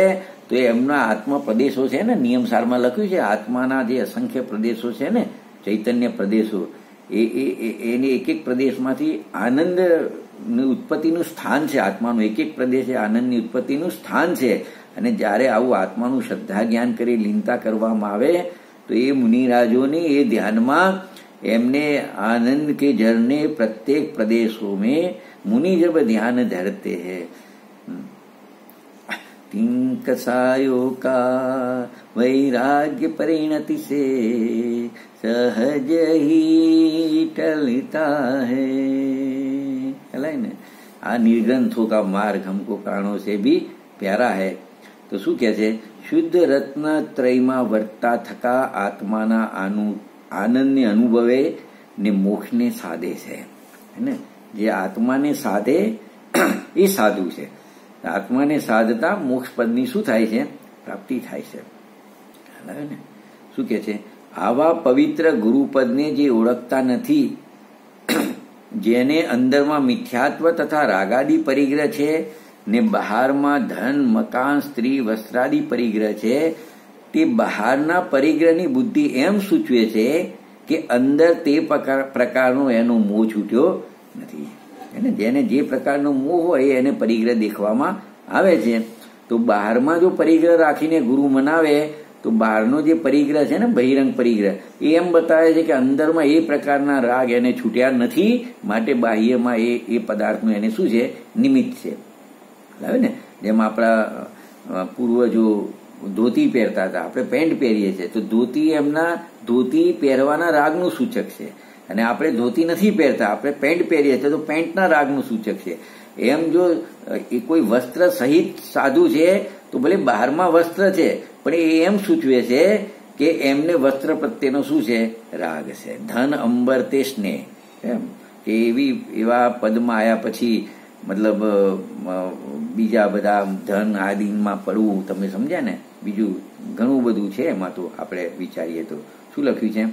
તો એમના આત્મા પ્રદેશો છે ને, નિયમસારમાં લખ્યું છે, આત્માના જે અસંખ્ય પ્રદેશો છે ને, ચૈતન્ય પ્રદેશો, એને એક એક પ્રદેશમાંથી આનંદ ઉત્પત્તિનું સ્થાન છે. આત્માનું એક એક પ્રદેશ એ આનંદની ઉત્પત્તિનું સ્થાન છે. અને જ્યારે આવું આત્માનું શ્રદ્ધા જ્ઞાન કરી લીનતા કરવામાં આવે તો એ મુનિરાજોને એ ધ્યાનમાં એમને આનંદ કે ઝરને प्रत्येक प्रदेशों में मुनि जब ध्यान धरते हैं, तिंकसायों का वैराग्य परिणति से सहज ही टलता है. ने आ निर्ग्रंथों का मार्ग हमको कारणों से भी प्यारा है. तो શું કહે છે? શુદ્ધ રત્ન ત્રયમાં વર્તતા થકા આત્માના આનંદને અનુભવે ને મોક્ષને સાધે છે. ને જે આત્માને સાધે એ સાધુ છે. આત્માને સાધતા મોક્ષ પદની શું થાય છે? પ્રાપ્તિ થાય છે. ને શું કે છે? આવા પવિત્ર ગુરુપદને જે ઓળખતા નથી, જેને અંદરમાં મિથ્યાત્વ તથા રાગાદી પરિગ્રહ છે, ને બહારમાં ધન, મકાન, સ્ત્રી, વસ્ત્રાદિ પરિગ્રહ છે, તે બહારના પરિગ્રહની બુદ્ધિ એમ સૂચવે છે કે અંદર તે પ્રકારનો એનો મોહ છૂટ્યો નથી. જેને જે પ્રકારનો મોહ હોય એને પરિગ્રહ દેખવામાં આવે છે. તો બહારમાં જો પરિગ્રહ રાખીને ગુરુ મનાવે તો બહારનો જે પરિગ્રહ છે ને, બહિરંગ પરિગ્રહ, એ એમ બતાવે છે કે અંદરમાં એ પ્રકારના રાગ એને છૂટ્યા નથી, માટે બાહ્યમાં એ પદાર્થનું એને શું છે, નિમિત્ત છે. બરાબર ને? જેમ આપણા પૂર્વજો ધોતી પહેરતા હતા, આપણે પેન્ટ પહેરીએ છીએ, તો ધોતી પહેરવાના રાગનું સૂચક છે, અને આપણે ધોતી નથી પહેરતા, આપણે પેન્ટ પહેરીએ છીએ તો પેન્ટના રાગનું સૂચક છે. એમ જો એ કોઈ વસ્ત્ર સહિત સાધુ છે તો ભલે બહારમાં વસ્ત્ર છે, પણ એ એમ સૂચવે છે કે એમને વસ્ત્ર પ્રત્યેનો શું છે, રાગ છે. ધન અંબર તે સ્નેહ, એમ કે એવા પદમાં આવ્યા પછી મતલબ બીજા બધા ધન આદિમાં પડવું, તમે સમજ્યા ને? બીજું ઘણું બધું છે એમાં, તો આપણે વિચારીએ તો શું લખ્યું છે?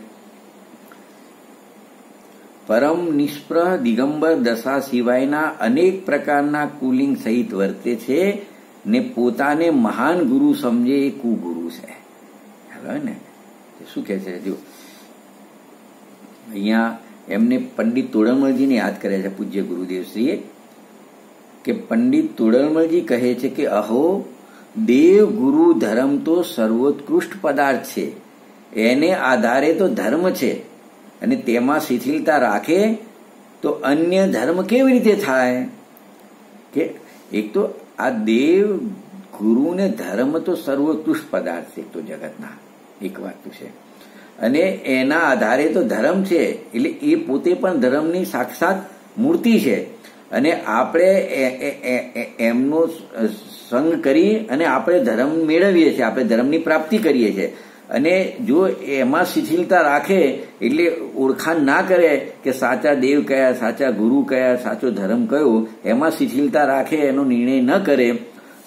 પરમ નિષ્પ્રહ દિગંબર દશા સિવાયના અનેક પ્રકારના કુલિંગ સહિત વર્તે છે, ને પોતાને મહાન ગુરુ સમજે એ કુગુરુ છે. ખ્યાલ ને? શું કે છે? જો અહીંયા એમને પંડિત તોડરમલજીને યાદ કરે છે પૂજ્ય ગુરુદેવશ્રીએ, કે પંડિત તોડરમલજી કહે છે કે અહો, દેવ ગુરુ ધર્મ તો સર્વોત્કૃષ્ટ પદાર્થ છે, એને આધારે તો ધર્મ છે, અને તેમાં શિથિલતા રાખે તો અન્ય ધર્મ કેવી રીતે થાય? કે એક તો આ દેવ ગુરુ ને ધર્મ તો સર્વોત્કૃષ્ટ પદાર્થ છે તો જગતના, એક વાત તો છે, અને એના આધારે તો ધર્મ છે, એટલે એ પોતે પણ ધર્મની સાક્ષાત મૂર્તિ છે, અને આપણે એમનો સંગ કરી અને આપણે ધર્મ મેળવીએ છીએ, આપણે ધર્મની પ્રાપ્તિ કરીએ છીએ. અને જો એમાં શિથિલતા રાખે, એટલે ઓળખાણ ના કરે કે સાચા દેવ કયા, સાચા ગુરુ કયા, સાચો ધર્મ કયો, એમાં શિથિલતા રાખે, એનો નિર્ણય ન કરે,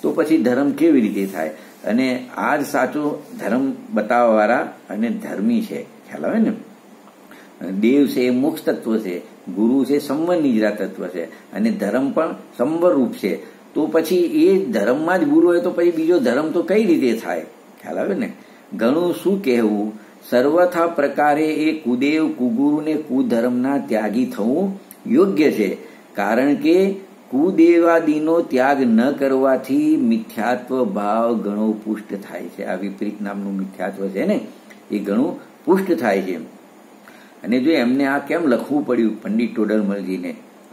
તો પછી ધર્મ કેવી રીતે થાય? અને આ જ સાચો ધર્મ બતાવવાવાળા અને ધર્મી છે. ખ્યાલ આવે ને? દેવ છે એ મોક્ષ તત્વ છે, ગુરુ છે સંવર નિજરા તત્વ છે, અને ધર્મ પણ સંવર રૂપ છે. તો પછી એ ધર્મમાં જ ગુરુ હોય તો પછી બીજો ધર્મ તો કઈ રીતે થાય? ખ્યાલ આવે ને? ઘણું શું કહેવું, સર્વથા પ્રકારે એ કુદેવ, કુગુરુ ને કુધર્મના ત્યાગી થવું યોગ્ય છે, કારણ કે કુદેવાદીનો ત્યાગ ન કરવાથી મિથ્યાત્વ ભાવ ઘણો પુષ્ટ થાય છે. આ વિપરીત નામનું મિથ્યાત્વ છે ને, એ ઘણું પુષ્ટ થાય છે. અને જો એમને આ કેમ લખવું પડ્યું, પંડિત ટોડરમલજીને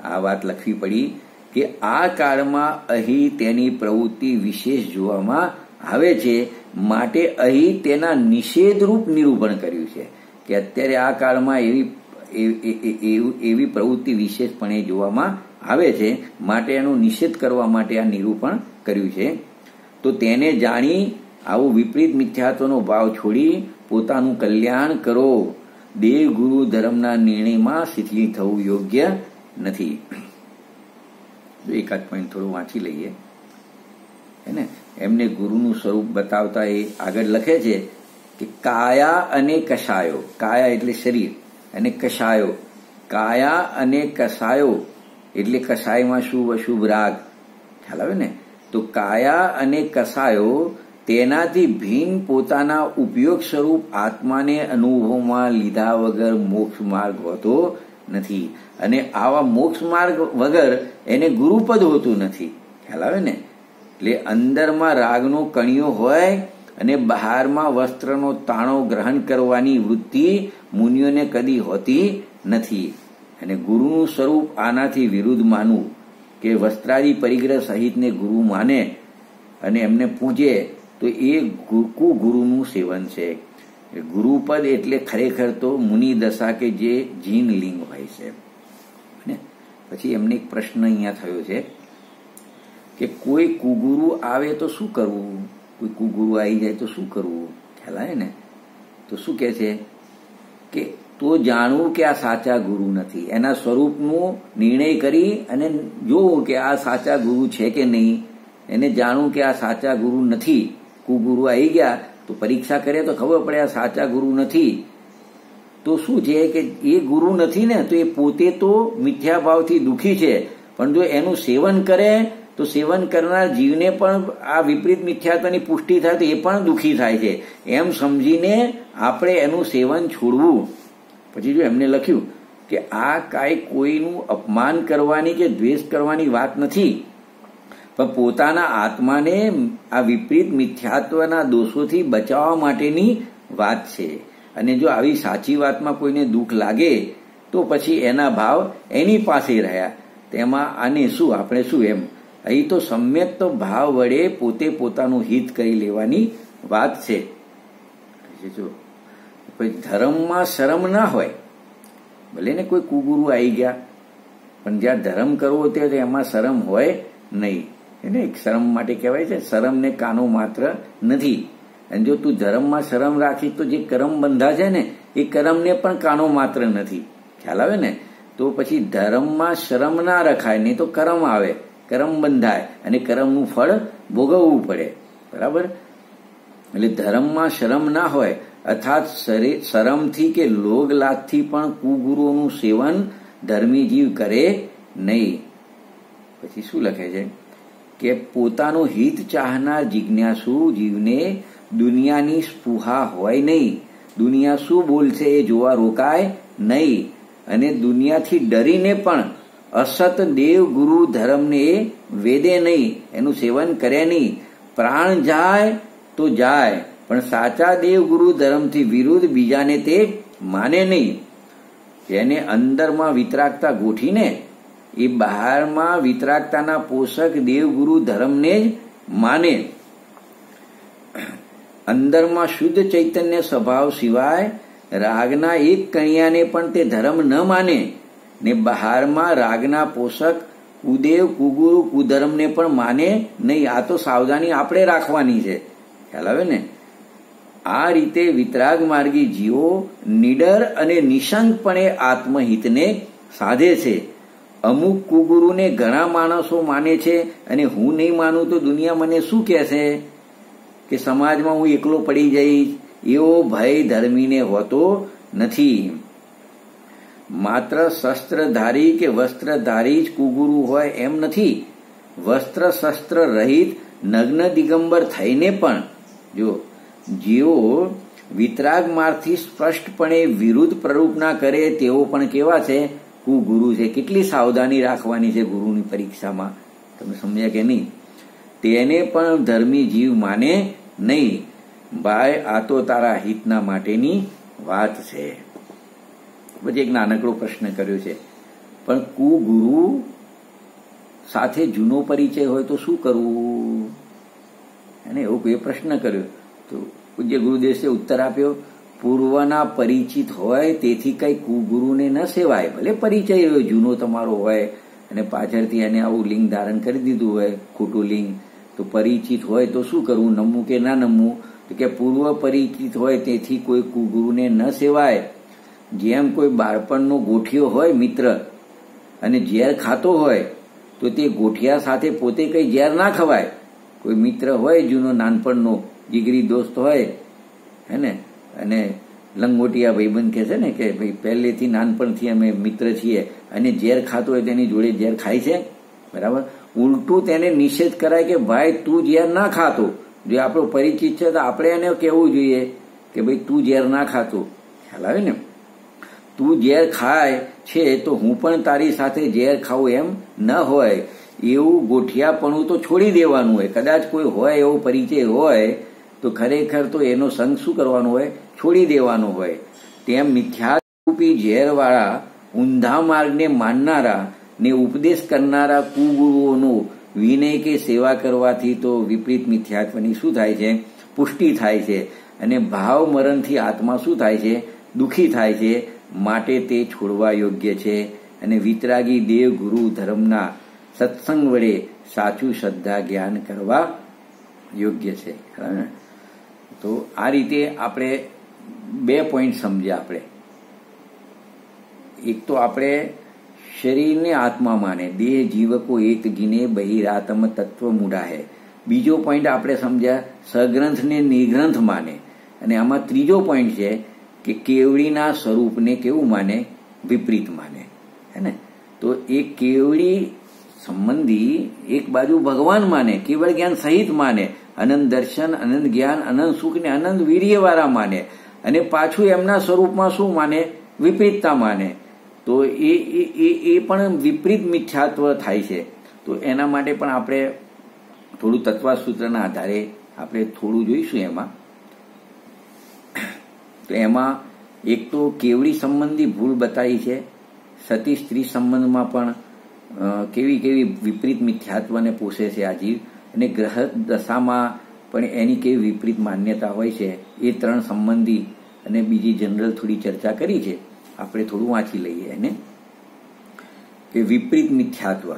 આ વાત લખવી પડી કે આ કાળમાં અહીં તેની પ્રવૃત્તિ વિશેષ જોવામાં આવે છે, માટે અહીં તેના નિષેધરૂપ નિરૂપણ કર્યું છે કે અત્યારે આ કાળમાં એવી પ્રવૃત્તિ વિશેષપણે જોવામાં આવે છે, માટે એનો નિષેધ કરવા માટે આ નિરૂપણ કર્યું છે. તો તેને જાણી આવું વિપરીત મિથ્યાત્વનો ભાવ છોડી પોતાનું કલ્યાણ કરો. દેવ ગુરુ ધર્મના નિર્ણયમાં શિથિલ થવું યોગ્ય નથી. એકાદ પોઈન્ટ થોડું વાંચી લઈએ. હે ને? એમને ગુરુનું સ્વરૂપ બતાવતા એ આગળ લખે છે કે કાયા અને કશાયો, કાયા એટલે શરીર, અને કશાયો, કાયા અને કશાયો એટલે કશાયમાં શુભ અશુભ રાગ. ખ્યાલ આવે ને? તો કાયા અને કશાયો તેનાથી ભિન્ન પોતાના ઉપયોગ સ્વરૂપ આત્માને અનુભવમાં લીધા વગર મોક્ષ માર્ગ હોતો નથી, અને આવા મોક્ષ માર્ગ વગર એને ગુરુપદ હોતું નથી. ખ્યાલ આવે ને? એટલે અંદરમાં રાગનો કણિયો હોય અને બહારમાં વસ્ત્રનો તાણો ગ્રહણ કરવાની વૃત્તિ મુનિઓને કદી હોતી નથી. અને ગુરુનું સ્વરૂપ આનાથી વિરુદ્ધ માનવું, કે વસ્ત્રાદિ પરિગ્રહ સહિતને ગુરુ માને અને એમને પૂજે, તો એ કુગુરુનું સેવન છે. ગુરુપદ એટલે ખરેખર તો મુનિ દશા કે જે જીન લિંગ હોય છે. પછી એમને એક પ્રશ્ન અહીંયા થયો છે કે કોઈ કુગુરુ આવે તો શું કરવું? કોઈ કુગુરુ આવી જાય તો શું કરવું? ખ્યાલ આવે ને? તો શું કહે છે કે તો જાણવું કે આ સાચા ગુરુ નથી, એના સ્વરૂપનું નિર્ણય કરી અને જોવું કે આ સાચા ગુરુ છે કે નહીં. એને જાણવું કે આ સાચા ગુરુ નથી. કુગુરુ આવી ગયા તો પરીક્ષા કરે તો ખબર પડે આ સાચા ગુરુ નથી. તો શું છે કે એ ગુરુ નથી ને, તો એ પોતે તો મિથ્યાભાવથી દુઃખી છે, પણ જો એનું સેવન કરે તો સેવન કરનાર જીવને પણ આ વિપરીત મિથ્યાત્વની પુષ્ટિ થાય તો એ પણ દુઃખી થાય છે. એમ સમજીને આપણે એનું સેવન છોડવું. પછી જો એમને લખ્યું કે આ કાંઈ કોઈનું અપમાન કરવાની કે દ્વેષ કરવાની વાત નથી, પણ પોતાના આત્માને આ વિપરીત મિથ્યાત્વના દોષોથી બચાવવા માટેની વાત છે. અને જો આવી સાચી વાતમાં કોઈને દુઃખ લાગે તો પછી એના ભાવ એની પાસે રહ્યા, તેમાં આને શું આપણે શું એમ. અહીં તો સમ્યક તો ભાવ વડે પોતે પોતાનું હિત કરી લેવાની વાત છે. જો કોઈ ધર્મમાં શરમ ના હોય, ભલે ને કોઈ કુગુરુ આવી ગયા, પણ જ્યાં ધર્મ કરવો તે એમાં શરમ હોય નહીં. એને એક શરમ માટે કહેવાય છે શરમ ને કાનો માત્ર નથી. અને જો તું ધર્મમાં શરમ રાખીશ તો જે કરમ બંધા છે ને એ કરમને પણ કાનો માત્ર નથી. ખ્યાલ આવે ને? તો પછી ધર્મમાં શરમ ના રખાય, નહીં તો કરમ આવે, કરમ બંધાય અને કરમનું ફળ ભોગવવું પડે. બરાબર? એટલે ધર્મમાં શરમ ના હોય, અર્થાત શરમથી કે લોગ લાગથી પણ કુગુરુઓનું સેવન ધર્મી જીવ કરે નહીં. પછી શું લખે છે કે પોતાનું હિત ચાહનાર જિજ્ઞાસુ જીવને દુનિયાની સ્પૃહા હોય નહીં, દુનિયા શું બોલશે એ જોવા રોકાય નહીં, અને દુનિયાથી ડરીને પણ અસત દેવ ગુરુ ધર્મને વેદે નહીં, એનું સેવન કરે નહીં. પ્રાણ જાય તો જાય, પણ સાચા દેવ ગુરુ ધર્મથી વિરુદ્ધ બીજાને તે માને નહીં. જેને અંદરમાં વિતરાગતા ગોઠીને એ બહારમાં વિતરાગતાના પોષક દેવ ગુરુ ધર્મને જ માને. અંદરમાં શુદ્ધ ચૈતન્ય સ્વભાવ સિવાય રાગના એક કણિયાને પણ તે ધર્મ ન માને, ને બહારમાં રાગના પોષક કુદેવ કુગુરુ કુધર્મને પણ માને નહીં. આ તો સાવધાની આપણે રાખવાની છે. ખ્યાલ આવે ને? આ રીતે વિતરાગ માર્ગી જીવો નિડર અને નિશંકપણે આત્મહિતને સાધે છે. અમુક કુગુરુને ઘણા માણસો માને છે અને હું નહીં માનું તો દુનિયા મને શું કહેશે કે સમાજમાં હું એકલો પડી જઈશ, એવો ભય ધર્મીને હોતો નથી. માત્ર શસ્ત્રધારી કે વસ્ત્રધારી જ કુગુરુ હોય એમ નથી. વસ્ત્ર શસ્ત્ર રહિત નગ્ન દિગંબર થઈને પણ જો જેઓ વિતરાગ માર્ગથી સ્પષ્ટપણે વિરુદ્ધ પ્રરૂપના કરે તેઓ પણ કેવા છે? કુગુરુ છે. કેટલી સાવધાની રાખવાની છે ગુરુની પરીક્ષામાં, તમે સમજ્યા કે નહીં? તેને પણ ધર્મી જીવ માને નહીં. ભાઈ આ તો તારા હિતના માટેની વાત છે. પછી એક નાનકડો પ્રશ્ન કર્યો છે, પણ કુગુરુ સાથે જૂનો પરિચય હોય તો શું કરવું? એને એવો કોઈ પ્રશ્ન કર્યો તો પૂજ્ય ગુરુદેવે ઉત્તર આપ્યો, પૂર્વના પરિચિત હોય તેથી કઈ કુગુરુને ન સેવાય. ભલે પરિચય જૂનો તમારો હોય અને પાછળથી એને આવું લિંગ ધારણ કરી દીધું હોય, ખોટું લિંગ, તો પરિચિત હોય તો શું કરવું? નમવું કે ના નમવું? તો કે પૂર્વ પરિચિત હોય તેથી કોઈ કુગુરુને ન સેવાય. જેમ કોઈ બાળપણનો ગોઠિયો હોય મિત્ર અને ઝેર ખાતો હોય તો તે ગોઠિયા સાથે પોતે કઈ ઝેર ના ખવાય. કોઈ મિત્ર હોય જૂનો નાનપણનો જીગરી દોસ્ત હોય, હે ને, અને લંગોટિયા ભાઈબંધ કહે છે ને કે ભાઈ પહેલેથી નાનપણથી અમે મિત્ર છીએ, અને ઝેર ખાતો હોય તેની જોડે ઝેર ખાય છે. બરાબર? ઉલટું તેને નિષેધ કરાય કે ભાઈ તું ઝેર ના ખાતો. જો આપણો પરિચિત છે તો આપણે એને કહેવું જોઈએ કે ભાઈ તું ઝેર ના ખાતો. ખ્યાલ આવે ને? તું ઝેર ખાય છે તો હું પણ તારી સાથે ઝેર ખાવું એમ ન હોય. એવું ગોઠિયાપણું તો છોડી દેવાનું હોય. કદાચ કોઈ હોય એવો પરિચય હોય તો ખરેખર તો એનો સંગ શું કરવાનો હોય? છોડી દેવાનો હોય. તેમ મિથ્યારૂપી ઝેરવાળા ઊંધા માર્ગને માનનારા ને ઉપદેશ કરનારા કુગુરુઓનો વિનય કે સેવા કરવાથી તો વિપરીત મિથ્યાત્વની શું થાય છે? પુષ્ટિ થાય છે. અને ભાવ મરણથી આત્મા શું થાય છે? દુઃખી થાય છે. માટે તે છોડવા યોગ્ય છે. અને વિતરાગી દેવ ગુરુ ધર્મના સત્સંગ વડે સાચું શ્રદ્ધા જ્ઞાન કરવા યોગ્ય છે. તો આ રીતે આપણે 2 પોઈન્ટ સમજ્યા. આપણે એક તો આપણે શરીરને આત્મા માને, દેહ જીવકો એક જીને બહિરાત્મ તત્વ મૂઢા હે. બીજો પોઈન્ટ આપણે સમજ્યા સગ્રંથને નિગ્રંથ માને. અને આમાં ત્રીજો પોઈન્ટ છે કે કેવડીના સ્વરૂપને કેવું માને? વિપરીત માને. હે ને? તો એ કેવડી સંબંધી એક બાજુ ભગવાન માને, કેવળ જ્ઞાન સહિત માને, અનંત દર્શન, અનંત જ્ઞાન, અનંત સુખ ને અનંત વીર્યવાળા માને, અને પાછું એમના સ્વરૂપમાં શું માને? વિપરીતતા માને. તો એ પણ વિપરીત મિથ્યાત્વ થાય છે. તો એના માટે પણ આપણે થોડું તત્વસૂત્રના આધારે આપણે થોડું જોઈશું એમાં. તો એમાં એક તો કેવડી સંબંધી ભૂલ બતાવી છે, સતી સ્ત્રી સંબંધમાં પણ કેવી કેવી વિપરીત મિથ્યાત્વને પોષે છે આ જીવ, અને ગ્રહ દશામાં પણ એની કેવી વિપરીત માન્યતા હોય છે. એ ત્રણ સંબંધી અને બીજી જનરલ થોડી ચર્ચા કરી છે, આપણે થોડું વાંચી લઈએ એને. કે વિપરીત મિથ્યાત્વ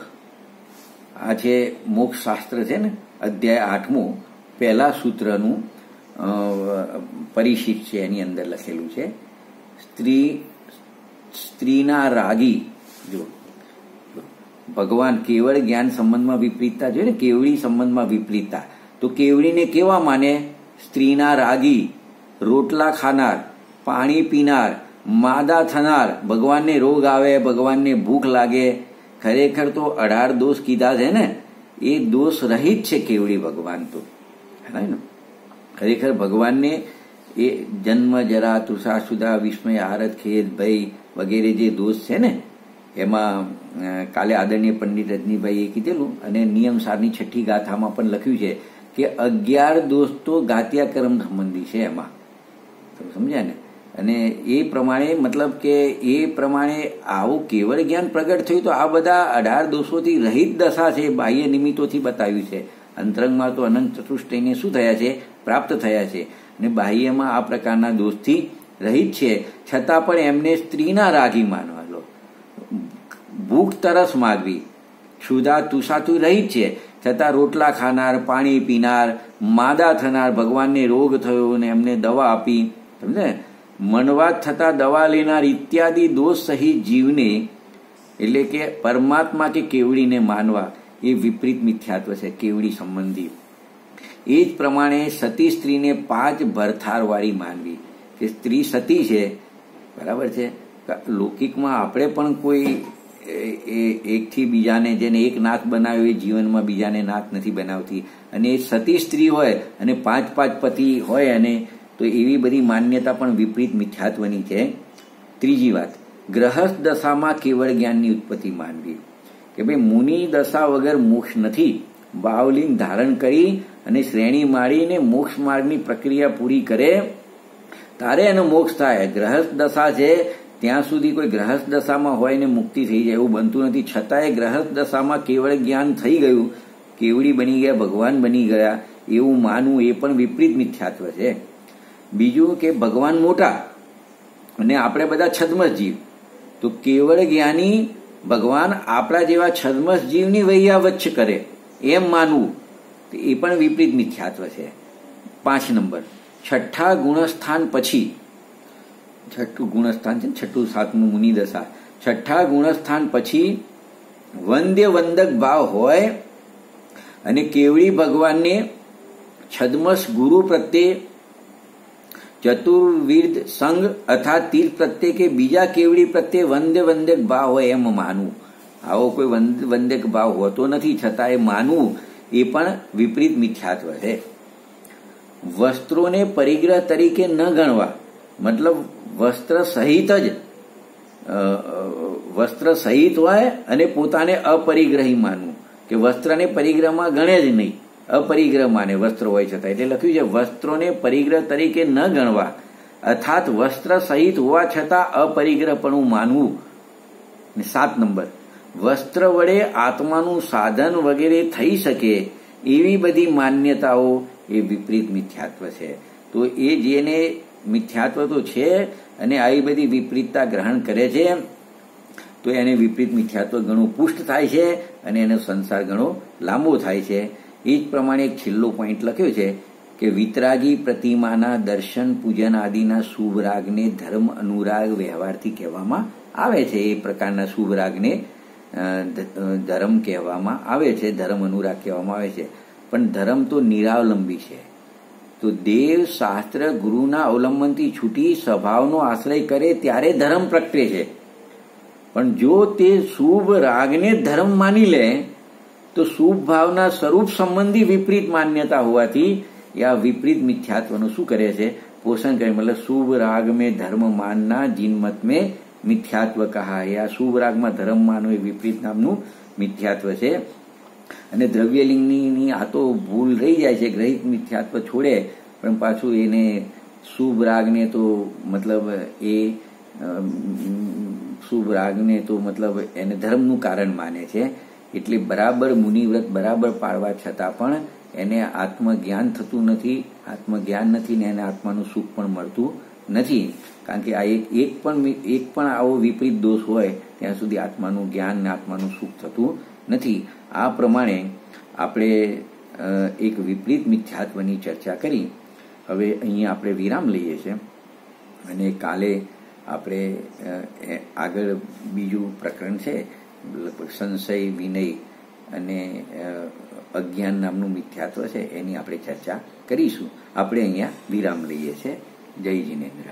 આ છે મોક્ષ શાસ્ત્ર છે ને, અધ્યાય 8 પહેલા સૂત્રનું પરિશિષ્ટ છે, એની અંદર લખેલું છે સ્ત્રીના રાગી. જો ભગવાન કેવળ જ્ઞાન સંબંધમાં વિપરીતતા જોઈએ ને, કેવળી સંબંધમાં વિપરીતતા. તો કેવળીને કેવા માને? સ્ત્રીના રાગી, રોટલા ખાનાર, પાણી પીનાર, માદા થનાર, ભગવાનને રોગ આવે, ભગવાનને ભૂખ લાગે. ખરેખર તો 18 દોષ કીધા છે ને, એ દોષ રહિત છે કેવળી ભગવાન. તો ખરેખર ભગવાનને એ જન્મ, જરા, તૃષા, સુધા, વિસ્મય, આરત, ખેદ, ભય વગેરે જે દોષ છે ને, એમાં કાલે આદરણીય પંડિત રજનીભાઈએ કીધેલું, અને નિયમસારની 6ઠી ગાથામાં પણ લખ્યું છે કે 11 દોષ તો ગાત્યા કર્મ સંબંધી છે એમાં. સમજ્યા ને? અને એ પ્રમાણે મતલબ કે એ પ્રમાણે આવું કેવળ જ્ઞાન પ્રગટ થયું તો આ બધા 18 દોષોથી રહિત દશા છે, બાહ્ય નિમિત્તોથી બતાવ્યું છે. અંતરંગમાં તો અનંત ચતુષ્ટયને શું થયા છે? પ્રાપ્ત થયા છે. અને બાહ્યમાં આ પ્રકારના દોષથી રહિત છે, છતાં પણ એમને સ્ત્રીના રાગી માનવા લો. ભૂખ તરસ માગવી, ક્ષુધા તુષાથી રહિત છે, છતાં રોટલા ખાનાર, પાણી પીનાર, માદા થનાર, ભગવાનને રોગ થયો અને એમને દવા આપી, સમજે, મનવાદ થતા દવા લેનાર ઇત્યાદિ દોષ સહિત જીવને એટલે કે પરમાત્મા કે કેવડીને માનવા એ વિપરીત મિથ્યાત્વ છે, કેવડી સંબંધી. એ જ પ્રમાણે સતી સ્ત્રીને 5 ભરથારવાળી માનવી, કે સ્ત્રી સતી છે, બરાબર છે. લૌકિકમાં આપણે પણ કોઈ એકથી બીજાને, જેને એક નાક બનાવ્યો એ જીવનમાં બીજાને નાક નથી બનાવતી, અને એ સતી સ્ત્રી હોય અને 5 પતિ હોય, અને તો એવી બધી માન્યતા પણ વિપરીત મિથ્યાત્વની છે. ત્રીજી વાત, ગ્રહસ્થ દશામાં કેવળ જ્ઞાનની ઉત્પત્તિ માનવી, કે ભાઈ મુનિ દશા વગર મોક્ષ નથી. બાવલિંગ ધારણ કરી અને શ્રેણી મારીને મોક્ષ માર્ગની પ્રક્રિયા પૂરી કરે તારે એનો મોક્ષ થાય. ગ્રહસ્થ દશા છે ત્યાં સુધી કોઈ ગ્રહસ્થ દશામાં હોય ને મુક્તિ થઈ જાય એવું બનતું નથી. છતાંય ગ્રહસ્થ દશામાં કેવળ જ્ઞાન થઈ ગયું, કેવડી બની ગયા, ભગવાન બની ગયા એવું માનવું એ પણ વિપરીત મિથ્યાત્વ છે. બીજું કે ભગવાન મોટા અને આપણે બધા છદ્મસ જીવ, તો કેવળ જ્ઞાની ભગવાન આપણા જેવા છદ્મસ જીવની વૈયાવચ્છ કરે એમ માનવું, એ પણ વિપરીત મિથ્યાત્વ છે. 5 નંબર, છઠ્ઠા ગુણસ્થાન પછી, છઠ્ઠું ગુણસ્થાન છે, 6ઠું 7મું મુનિ દશા, છઠ્ઠા ગુણસ્થાન પછી વંદ્ય વંદક ભાવ હોય અને કેવળી ભગવાનને છદ્મસ ગુરુ પ્રત્યે, ચતુર્વિધ સંઘ અર્થાત તીર્થ પ્રત્યે કે બીજા કેવડી પ્રત્યે વંદ્ય વંદક ભાવ હોય એમ માનવું. આવો કોઈ વંદક ભાવ હોતો નથી, છતાં એ માનવું એ પણ વિપરીત મિથ્યાત્વ છે. વસ્ત્રોને પરિગ્રહ તરીકે ન ગણવા, મતલબ વસ્ત્ર સહિત હોય અને પોતાને અપરિગ્રહી માનવું, કે વસ્ત્રને પરિગ્રહમાં ગણે જ નહીં, અપરિગ્રહ માને વસ્ત્ર હોય છતાં. એટલે લખ્યું છે વસ્ત્રોને પરિગ્રહ તરીકે ન ગણવા, અર્થાત વસ્ત્ર સહિત હોવા છતાં અપરિગ્રહપણું માનવું. 7 નંબર, વસ્ત્ર વડે આત્માનું સાધન વગેરે થઈ શકે એવી બધી માન્યતાઓ એ વિપરીત મિથ્યાત્વ છે. તો એ જેને મિથ્યાત્વ તો છે અને આવી બધી વિપરીતતા ગ્રહણ કરે છે, તો એને વિપરીત મિથ્યાત્વ ઘણું પુષ્ટ થાય છે અને એનો સંસાર ઘણો લાંબો થાય છે. એ જ પ્રમાણે એક છેલ્લો પોઈન્ટ લખ્યો છે કે વિતરાગી પ્રતિમાના દર્શન પૂજન આદિના શુભ રાગને ધર્મ અનુરાગ વ્યવહારથી કહેવામાં આવે છે. એ પ્રકારના શુભ રાગને ધર્મ કહેવામાં આવે છે, ધર્મ અનુરાગ કહેવામાં આવે છે. પણ ધર્મ તો નિરાવલંબી છે. તો દેવ શાસ્ત્ર ગુરુના અવલંબનથી છૂટી સ્વભાવનો આશ્રય કરે ત્યારે ધર્મ પ્રગટે છે. પણ જો તે શુભ રાગને ધર્મ માની લે તો શુભ ભાવના સ્વરૂપ સંબંધી વિપરીત માન્યતા હોવાથી આ વિપરીત મિથ્યાત્વનું શું કરે છે? પોષણ કરે. મતલબ શુભ રાગ में धर्म मानना जिनमत में मिथ्यात्व कहा है. આ શુભ રાગમાં ધર્મ માનવું એ વિપરીત નામનું મિથ્યાત્વ છે. અને દ્રવ્યલિંગની આ તો ભૂલ રહી જાય છે, ગ્રહિત મિથ્યાત્વ છોડે, પણ પાછું એને શુભ રાગને તો મતલબ શુભ રાગને તો મતલબ એને ધર્મનું કારણ માને છે. એટલે બરાબર મુનિવ્રત બરાબર પાળવા છતાં પણ એને આત્મજ્ઞાન થતું નથી, આત્મજ્ઞાન નથી ને એને આત્માનું સુખ પણ મળતું નથી. કારણ કે આ એક પણ આવો વિપરીત દોષ હોય ત્યાં સુધી આત્માનું જ્ઞાન ને આત્માનું સુખ થતું નથી. આ પ્રમાણે આપણે એક વિપરીત મિથ્યાત્વની ચર્ચા કરી. હવે અહીંયા આપણે વિરામ લઈએ છીએ અને કાલે આપણે આગળ બીજું પ્રકરણ છે, સંશય, વિનય અને અજ્ઞાન નામનું મિથ્યાત્વ છે, એની આપણે ચર્ચા કરીશું. આપણે અહીંયા વિરામ લઈએ છીએ. જય જિનેન્દ્ર.